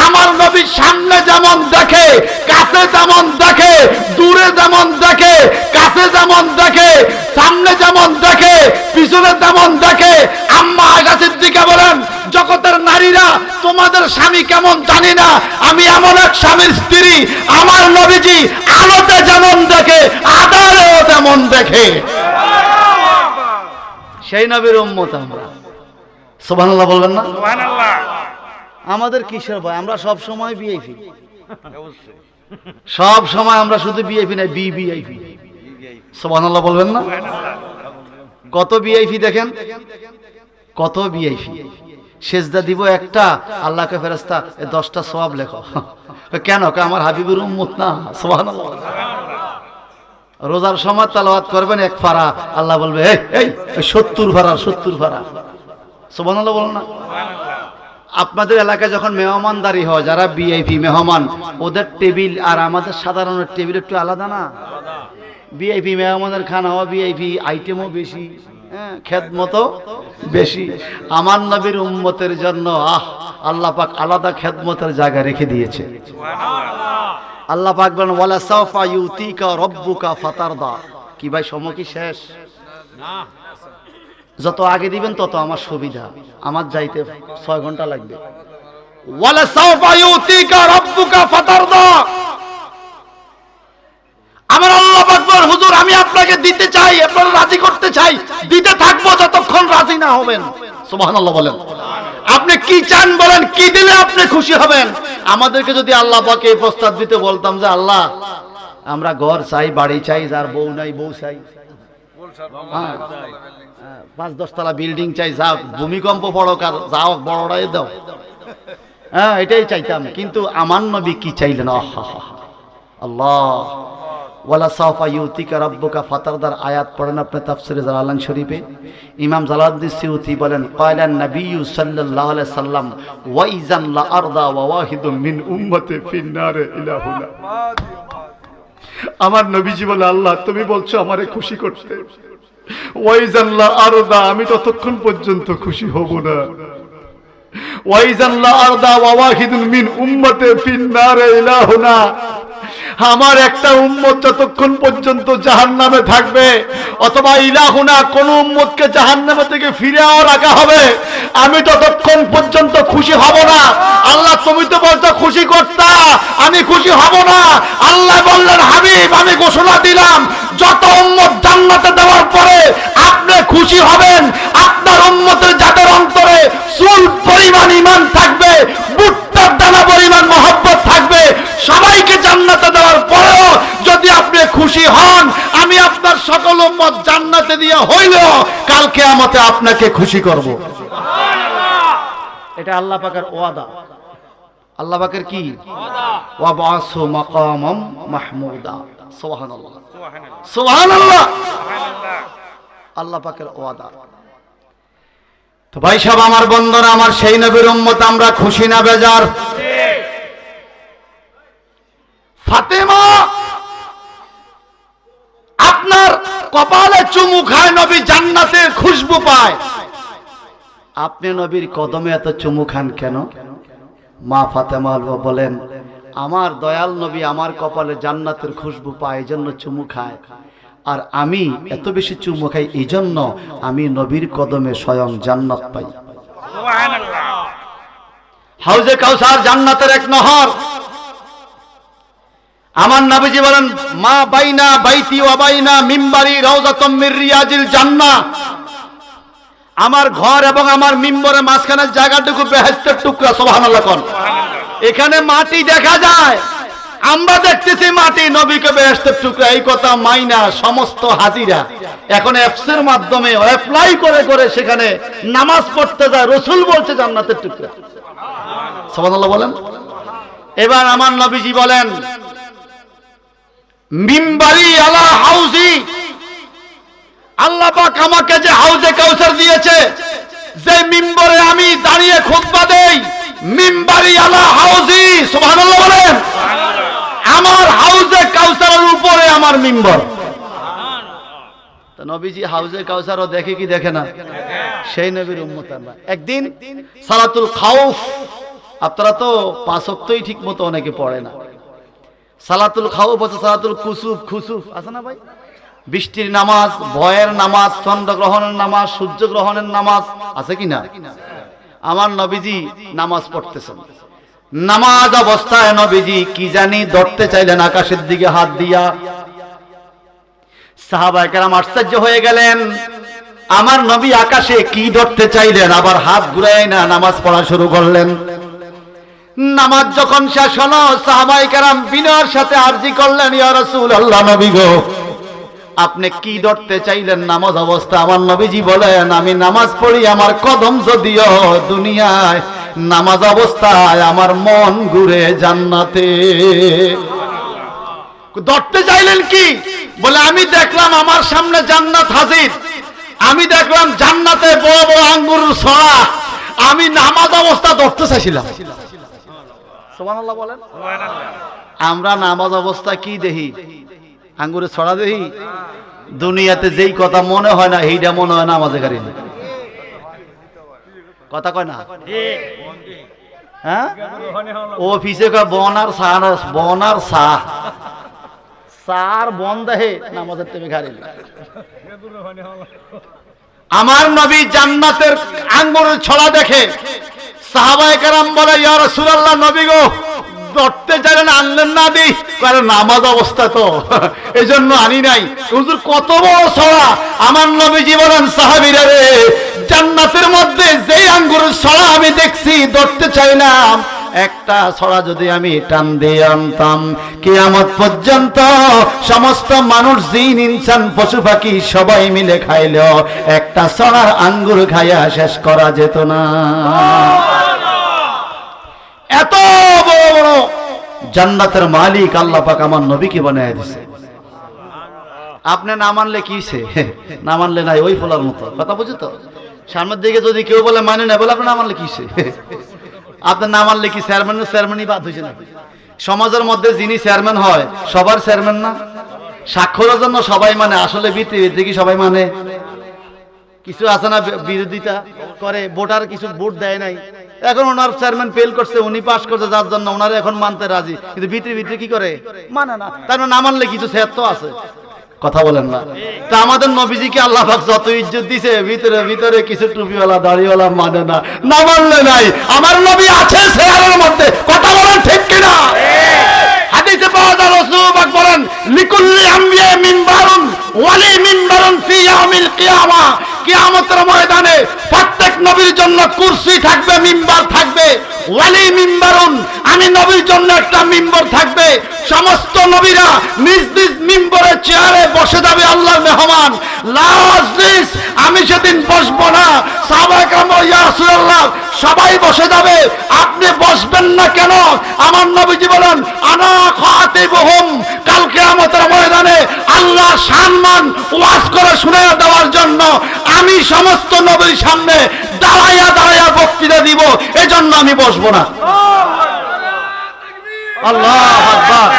আমার নবী সামনে যেমন দেখে, কাছে যেমন দেখে, দূরে যেমন দেখে, কাছে যেমন দেখে, সামনে যেমন দেখে, পিছনে যেমন দেখে। আম্মা আয়েশা সিদ্দিকা বলেন জগতের নারীরা তোমাদের স্বামী কেমন জানি না, আমি এমন এক স্বামীর স্ত্রী আমার নবীজি আলোতে যেমন দেখে আধারেও তেমন দেখে। সেই নবীর উম্মত আমরা। সুবহানাল্লাহ বলবেন না? সুবহানাল্লাহ। আমাদের কিসের ভয়? আমরা সব সময় ভিআইপি, সব সময় আমরা শুধু ভিআইপি না ভিভিআইপি। সুবহানাল্লাহ বলবেন না? কত ভিআইপি দেখেন, কত ভিআইপি। সেজদা দিব একটা, আল্লাহকে ফেরেশতা 10টা সওয়াব লেখো। কেন? আমার হাবিবের উম্মত না। সুবহানাল্লাহ। রোজার সময় তেলাওয়াত করবেন 1 পারা, আল্লাহ বলবে এই 70 পারা 70 পারা। সুবহানাল্লাহ বলেন না? আপনাদের এলাকায় যখন মেহমানদারি হয়, যারা ভিআইপি মেহমান, ওদের টেবিল আর আমাদের সাধারণ টেবিল একটু আলাদা না? ভিআইপি মেহমানের খানা হওয়া, ভিআইপি আইটেমও বেশি, হ্যাঁ, খেদমতও বেশি। আমার নবীর উম্মতের জন্য আল্লাহ পাক আলাদা খেদমতের জায়গা রেখে দিয়েছে। আল্লাহ পাক বলেন ওয়ালা সাওফা ইউতিকা রাব্বুকা ফাতারদা। কি ভাই, সময় কি শেষ? না, যত আগে দিবেন তত আমার সুবিধা, আমার যাইতে 6 ঘন্টা লাগবে। ওয়ালা সাওফা ইউতিকা রাব্বুকা ফাতারদা। আমার আল্লাহ পাক বলেন হুজুর আমি আপনাকে দিতে চাই, আপনারা রাজি করতে চাই, দিতে থাকবো যতক্ষণ রাজি না হবেন। সুবহানাল্লাহ বলেন। আপনি কি চান বলেন, কি দিলে আপনি খুশি হবেন? আমাদেরকে যদি আল্লাহ পাকে এই প্রস্তাব দিতে বলতাম যে আল্লাহ আমরা ঘর চাই, বাড়ি চাই, যার বউ নাই বউ চাই, 5-10 তলা বিল্ডিং চাই, যা ভূমিকম্প পড়ক আর যাও বড়রাই দাও, হ্যাঁ এটাই চাইতাম। কিন্তু আমার নবী কি চাইলেন? আল্লাহ ওয়ালা সাওফা ইউতিকা রাব্বুকা ফাতারদার আয়াত পড়েন আপনি তাফসিরে জালালাইন শরীফে। ইমাম জালালউদ্দিন সিউতি বলেন ক্বালান নবিয়্যু সাল্লাল্লাহু আলাইহি সাল্লাম ওয়া ইযান লা আরদা ওয়া ওয়াহিদুম মিন উম্মতি ফিন নার ইলাহুনা। আমার নবীজি বলে আল্লাহ তুমি বলছো আমারে খুশি করতে, ওয়া ইযান লা আরদা আমি ততক্ষণ পর্যন্ত খুশি হব না, ওয়া ইযান লা আরদা ওয়া ওয়াহিদুম মিন উম্মতি ফিন নার ইলাহুনা আমার একটা উম্মত যতক্ষণ পর্যন্ত জাহান্নামে থাকবে, অথবা ইলাহুনা কোন উম্মতকে জাহান্নামে থেকে ফিরেও রাখা হবে, আমি ততক্ষণ পর্যন্ত খুশি হব না। আল্লাহ তুমি তো বলছো খুশি করতা, আমি খুশি হব না। আল্লাহ বললেন হাবিব আমি ঘোষণা দিলাম যত উম্মত জান্নাতে দেওয়ার পরে আপনি খুশি হবেন, আপনার উম্মতের যাদের অন্তরে চুল পরিমাণ ঈমান থাকবে, ভুট্টার দানা পরিমাণ মহব্বত থাকবে, সবাইকে জান্নাতে দেওয়ার পরেও যদি আপনি খুশি হন, আমি আপনার সকল উম্মত জান্নাতে দিয়ে হইলেও কাল কিয়ামতে আপনাকে খুশি করব। এটা আল্লাহ পাকের ওয়াদা। আল্লাহ পাকের কি ওয়াদা? ওয়া বাসু মাকামাম মাহমুদা। সুবহানাল্লাহ সুবহানাল্লাহ, আল্লাহ পাকের ওয়াদা। তো ভাই সব আমার বন্ধুরা, আমার সেই নবীর উম্মত, আমরা খুশি না বেজার? ফাতেমা আপনার কপালে চুমু খায়, নবী জান্নাতের খুশবু পায়, আপনি নবীর কদমে এত চুমু খান কেন? মা ফাতেমা বলেন আমার দয়াল নবী আমার কপালে জান্নাতের খুশবু পায়, এই জন্য চুমু খায়, আর আমি এত বেশি চুমু খাই এই জন্য আমি নবীর কদমে স্বয়ং জান্নাত পাই। সুবহানাল্লাহ। হাউজে কাউসার জান্নাতের এক নহর। আমার নবীজি বলেন মা বাইনা বাইতি ওয়া বাইনা মিম্বারি রাউযাতুম মির রিয়াজিল জান্নাহ। আমার ঘর এবং আমার মিম্বরের মাঝখানের জায়গাটুকু বেহেশতের টুকরা। সুবহানাল্লাহ কোন। এখানে মাটি দেখা যায়, আমরা দেখতেছি মাটি, নবীকে বেহেশতের টুকরা। এই কথা মাইনা সমস্ত হাজিরা এখন অ্যাপসের মাধ্যমে অ্যাপ্লাই করে করে সেখানে নামাজ পড়তে যায়, রাসূল বলছে জান্নাতের টুকরা। সুবহানাল্লাহ বলেন। এবার আমার নবীজি বলেন মিম্বারি আলা হাউজি, আল্লাহ পাক আমাকে যে হাউজে কাউসার দিয়েছে, যে মিম্বরে আমি দাঁড়িয়ে খুতবা দেই, মিম্বারি আলা হাউজি। সুবহানাল্লাহ বলেন। আমার হাউজে কাউসারের উপরে আমার মিম্বর। তো নবীজি হাউজে কাউসারও দেখে কি দেখে না? সেই নবীর উম্মত আমরা। একদিন সালাতুল খাউফ, আপনারা তো 5 ওয়াক্তই ঠিক মতো অনেকে পড়ে না। সালাতুল খাউফ আছে, সালাতুল কুসুফ, খুসুফ আছে না ভাই? বৃষ্টির নামাজ, ভয়ের নামাজ, চন্দ্রগ্রহণের নামাজ, সূর্যগ্রহণের নামাজ আছে কিনা? আমার নবীজি নামাজ পড়তেছেন, নামাজ অবস্থায় নবীজি কি জানি ধরতে চাইলেন আকাশের দিকে হাত দিয়া। সাহাবায়ে কেরাম আশ্চর্য হয়ে গেলেন, আমার নবী আকাশে কি ধরতে চাইলেন, আবার হাত ঘুরায় না নামাজ পড়া শুরু করলেন। নামাজ যখন শেষ হলো, সাহাবায়ে কেরাম বিনয়ের সাথে আরজি করলেন ইয়া রাসূলুল্লাহ, নবী গো আপনি কি ধরতে চাইলেন নামাজ অবস্থা? আমার নবীজি বলেন আমি নামাজ পড়ি, আমার কদম যদিও দুনিয়ায়, নামাজ অবস্থায় আমার মন ঘুরে জান্নাতে। ধরতে চাইলেন কি? বলে আমি দেখলাম আমার সামনে জান্নাত হাজির, আমি দেখলাম জান্নাতে বড় বড় আঙ্গুরের ছড়া, আমি নামাজ অবস্থা ধরতে চাইছিলাম। সুবহানাল্লাহ বলেন। আমরা নামাজ অবস্থা কি দেখি? আঙ্গুরে ছড়া দেখি। দুনিয়াতে যেই কথা মনে হয় না এইটা মনে হয় নামাজে গাড়ি না। কথা কয় না? হ্যাঁ, অফিসে কয় বনার সার বন দেহে নামাজের টাইমে গাড়ি। আমার নবী জান্নাতের আঙ্গুরের ছড়া দেখে সাহাবায়ে কেরাম বলে, ইয়া রাসূলুল্লাহ, নবী গো ধরতে চাইলেন আনলেন না দি, কারণ নামাজ অবস্থা তো এজন্য আনি নাই। হুজুর কত বড় ছড়া! আমার নবীজি বলেন, সাহাবীরা রে, জান্নাতের মধ্যে যেই আঙ্গুরের ছড়া আমি দেখছি ধরতে চাইলাম, একটা ছড়া যদি আমি টান দিয়ে আনতাম, কিয়ামত পর্যন্ত সমস্ত মানুষ, জিন, ইনসান, পশু পাখি সবাই মিলে খাইলো একটা ছড়ার আঙ্গুর খাইয়া শেষ করা যেত না। এত বড় বড় জান্নাতের মালিক আল্লাহ পাক আমার নবীকে বানায় দিয়েছে। আপনি না মানলে কিছে? না মানলে নাই ওই ফলার মতো। কথা বুঝো তো? সামনের দিকে যদি কেউ বলে মানে না, বলে আপনি না মানলে কিছে? আপনার না মানলে কি চেয়ারম্যানই বাদ হয়েছে নাকি? সমাজের মধ্যে যিনি চেয়ারম্যান হয় সবার চেয়ারম্যান না? স্বাক্ষরের জন্য সবাই মানে, আসলে ভিত্তি কি সবাই মানে? কিছু আছে না বিরোধিতা করে, ভোটার কিছু ভোট দেয় নাই, এখন ওনার চেয়ারম্যান ফেল করছে, উনি পাস করছে, যার জন্য ওনারা এখন মানতে রাজি, কিন্তু ভিতরে কি করে? মানে না। তার না মানলে কিছু সেহত আছে। কথা বলেন না? তা আমাদের নবীজিকে আল্লাহ পাক যত ইজ্জত দিছে, ভিতরে ভিতরে কিছু টুপিওয়ালা দাড়িওয়ালা মানে না, না মানলে নাই। আমার নবী আছে চেয়ারের মধ্যে। কথা বলেন ঠিক কিনা? হাদিসে পাওয়া যায়, রাসূল পাক বলেন, লিকুল্লি আমবিয়া মিনবারুন ওয়ালি মিনবারুন ফি ইয়াউমিল কিয়ামা। কিয়ামতের ময়দানে প্রত্যেক নবীর জন্য কুরসি থাকবে, মিম্বার থাকবে। ওয়ালি মিম্বারুন, আমি নবীর জন্য একটা মিম্বর থাকবে। সমস্ত নবীরা নিজ নিজ মিম্বরের চেয়ারে বসে যাবে আল্লাহর মেহমান। লাজলিস, আমি সেদিন বসবো না। সাহাবায়ে কেরাম বলে, ইয়া রাসূলুল্লাহ, সবাই বসে যাবে, আপনি বসবেন না কেন? আমার নবীজি বলেন, আনা খাতিবুহুম, কাল কিয়ামতের ময়দানে আল্লাহ সম্মান ওয়াজ করে শুনিয়ে দেওয়ার জন্য আমি সমস্ত নবীর সামনে দাঁড়াইয়া দাঁড়াইয়া বক্তৃতা দিব, এজন্য আমি বসবো না। আল্লাহু আকবার।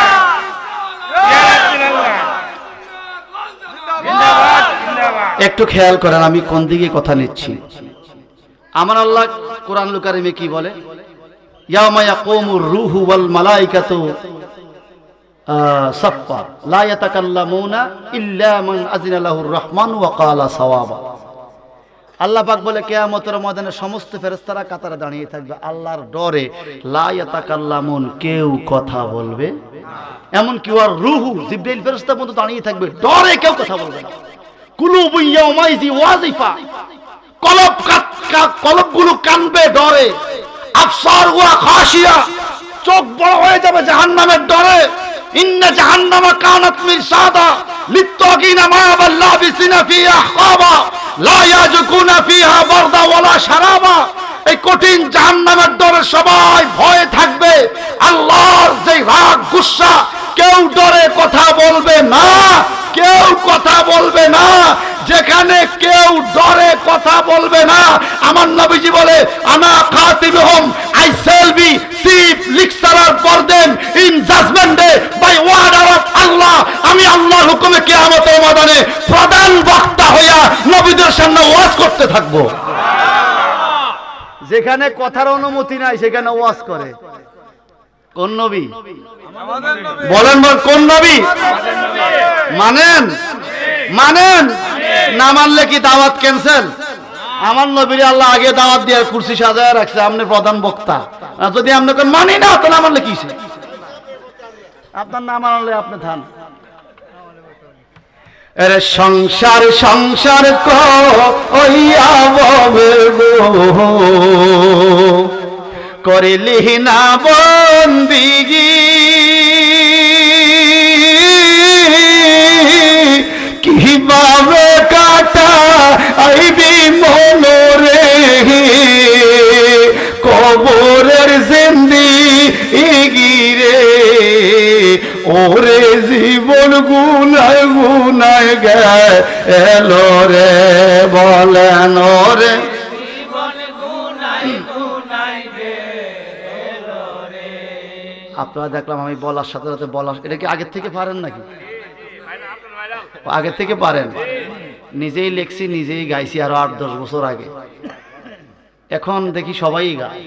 একটু খেয়াল করেন আমি কোন দিকে কথা নিচ্ছি। আমার আল্লাহ কোরআনুল কারীমে কি বলে? ইয়াউমা ইয়াকুমুর রূহু ওয়াল মালাইকাতু সাফফা লা ইয়াতাকাল্লামুনা ইল্লা মান আযিনা লাহুর রহমান ওয়া ক্বালা সাওয়াবা। আল্লাহ পাক বলে, কিয়ামতের ময়দানে সমস্ত ফেরেশতারা কাতারে দাঁড়িয়ে থাকবে আল্লাহর ডরে। লা ইয়াতাকাল্লামুন, কেউ কথা বলবে এমন কি, আর রূহু, জিবরাইল ফেরেশতা পর্যন্ত দাঁড়িয়ে থাকবে, ডরে কেউ কথা বলবে না। কুলুবু ইয়াউমাইজি ওয়াজিফা, কলবগুলো কানবে ডরে। আফসার ওয়া খাশিয়া, চোখ বড় হয়ে যাবে জাহান্নামের ডরে। ইন্না জাহান্নামা কানাত মিরসাদা লিত্তাগিনা মা'আবাল লাবিসিনা ফিহা আহকাবা লা ইয়াজকুনা ফিহা বারদা ওয়ালা শারাবা। এই কঠিন জাহান্নামের ডরে সবাই ভয়ে থাকবে। আল্লাহর যে রাগ গুসা, কেউ ডরে কথা বলবে না, কেউ কথা বলবে না। যেখানে কেউ ডরে কথা বলবে না, আমার নবীজি বলে, আনা খাতিবুহুম, I shall be chief lecturer for them in judgment day by order of Allah। আমি আল্লাহর হুকুমে কিয়ামতের ময়দানে প্রধান বক্তা হইয়া নবীদের সামনে ওয়াজ করতে থাকবো। যেখানে কথার অনুমতি নাই সেখানে ওয়াজ করে কোন নবী? বলেন কোন নবী? মানেন? মানেন না মানলে কি দাওয়াত ক্যান্সেল? আমার নবীর আল্লাহ আগে দাওয়াত দিয়ে কুরসি সাজায় রাখছে, আপনি প্রধান বক্তা। যদি আপনি মানি না, তো না মানলে কি? আপনার না মানলে আপনি থান। এরে সংসার সংসার কইয়া ববে গো, করিলি না বন্দিগি, কিভাবে কাটা আইবি মনরে, কবরের জিন্দেগি রে, ওরে জীবন গুনায় গুনায় গেল রে, বলেন ওরে আপনারা দেখলাম আমি বলার সাথে সাথে বলার, এটা কি আগের থেকে পারেন নাকি? আগের থেকে পারেন? নিজেই লেখছি, নিজেই গাইছি আরো 8-10 বছর আগে। এখন দেখি সবাই গায়,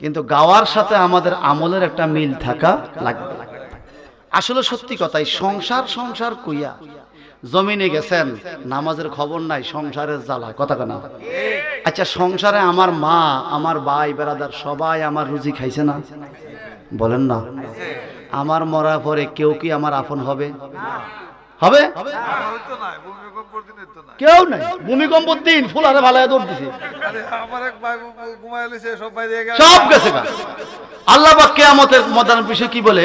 কিন্তু গাওয়ার সাথে আমাদের আমলের একটা মিল থাকা লাগবে। আসলে সত্যি কথাই, সংসার কইয়া জমিনে গেছেন, নামাজের খবর নাই, সংসারের জ্বালা, কথা কেনা? আচ্ছা, সংসারে আমার মা, আমার ভাই বেরাদার সবাই আমার রুজি খাইছে না? বলেন না। আমার মরার পরে কেউ কি আমার আপন হবে? হবে? কেউ নাই। ভূমিকম্পর দিন ফুলারে ভালায় দৌড় দিছে, সব গেছে। আল্লাহ পাক কিয়ামতের ময়দানে বিষয় কি বলে?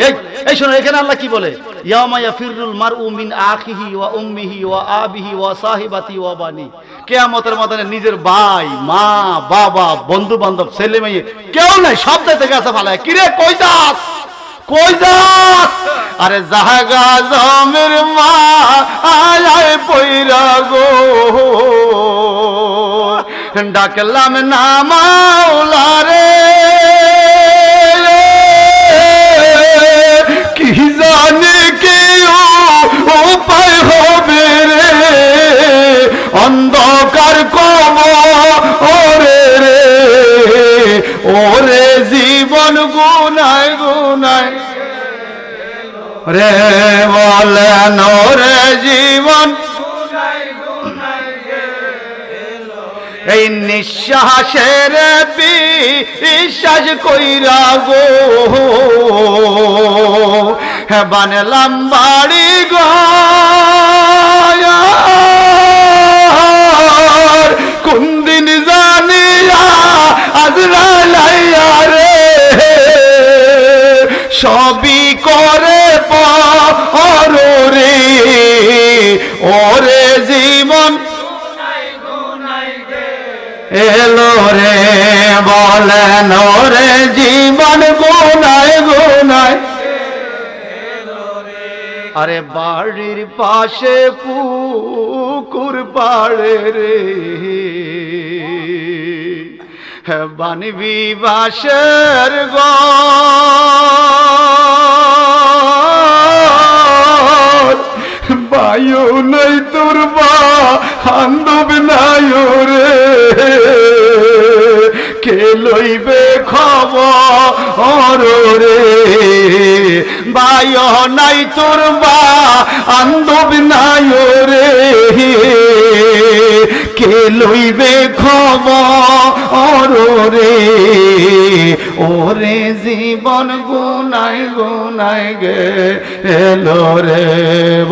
এই শোনো, এখানে আল্লাহ কি বলে? ইয়াউমা ইয়াফিরুল মারউ মিন আখিহি ওয়া উম্মিহি ওয়া আবিহি ওয়া সাহিবাতি ওয়া বানি। কিয়ামতের ময়দানে নিজের ভাই, মা, বাবা, বন্ধু বান্ধব, ছেলে মেয়ে কেউ নাই, সব থেকে আছে ভালায়। কিরে কই যাস? কই যাস? আরে জাহাগা জমের মা আয় পয়রা গো, ডাকলাম না মাওলা রে, কি জানে কি উপায় হবে রে, অন্ধকার কবরে রে, ওরে জীবন গুনায় গুনায় রে, বলেন ওরে জীবন এই নিঃশ্বাসের বিশ্বাস কইরা গো, বানলাম বাড়ি ঘর, কোন দিন জানিয়া আজরাইল আইয়া রে, সবই করে পর রে, ওরে জীবন এলো রে, বলেন ওরে জীবন গুনায় গুনায়। আরে বাড়ির পাশে পুকুর পাড়ে রে, বানবি বাসের ঘর, বায়ু নাই তোর বান্ধব নাই রে, কে লইবে খবর রে, বায়ু নাই তোর বান্ধব নাই রে, কে লইবে খবর রে, ওরে জীবন গুনায় গুনায় গেলো রে,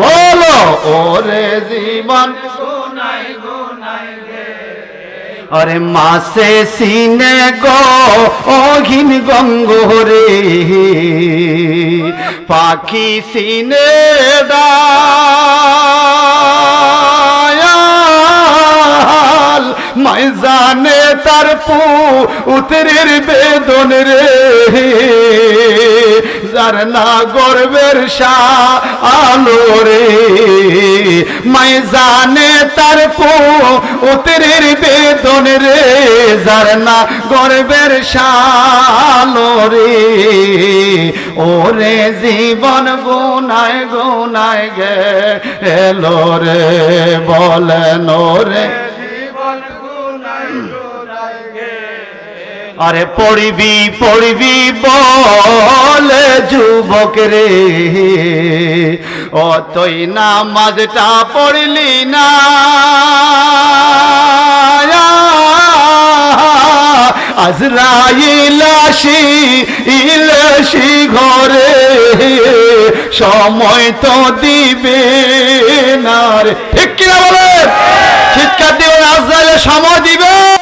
বলো ওরে জীবন গুনায় গুনায় গেলো। আরে মাসে সিনে গো অঘিন গঙ্গরে, পাখি সিনে দায়াল, মাই জানে তার পুত্রের বেদন রে, যার না গর্বের আলো রে, মাই জানে তার পুত্রের বেদন রে, যার না গর্বের আলো রে, ওরে জীবন গুনায় গুনায় গেলো রে, বলেন ওরে আরে পড়বি পড়বি বলে যুবক রে, অতই নামাজটা পড়লি না, আজরাইল আসি ঘরে, সময় তো দিবে না রে, ঠিক কিনা বলে? চিৎকার দিবেন, আজরাইল সময় দিবে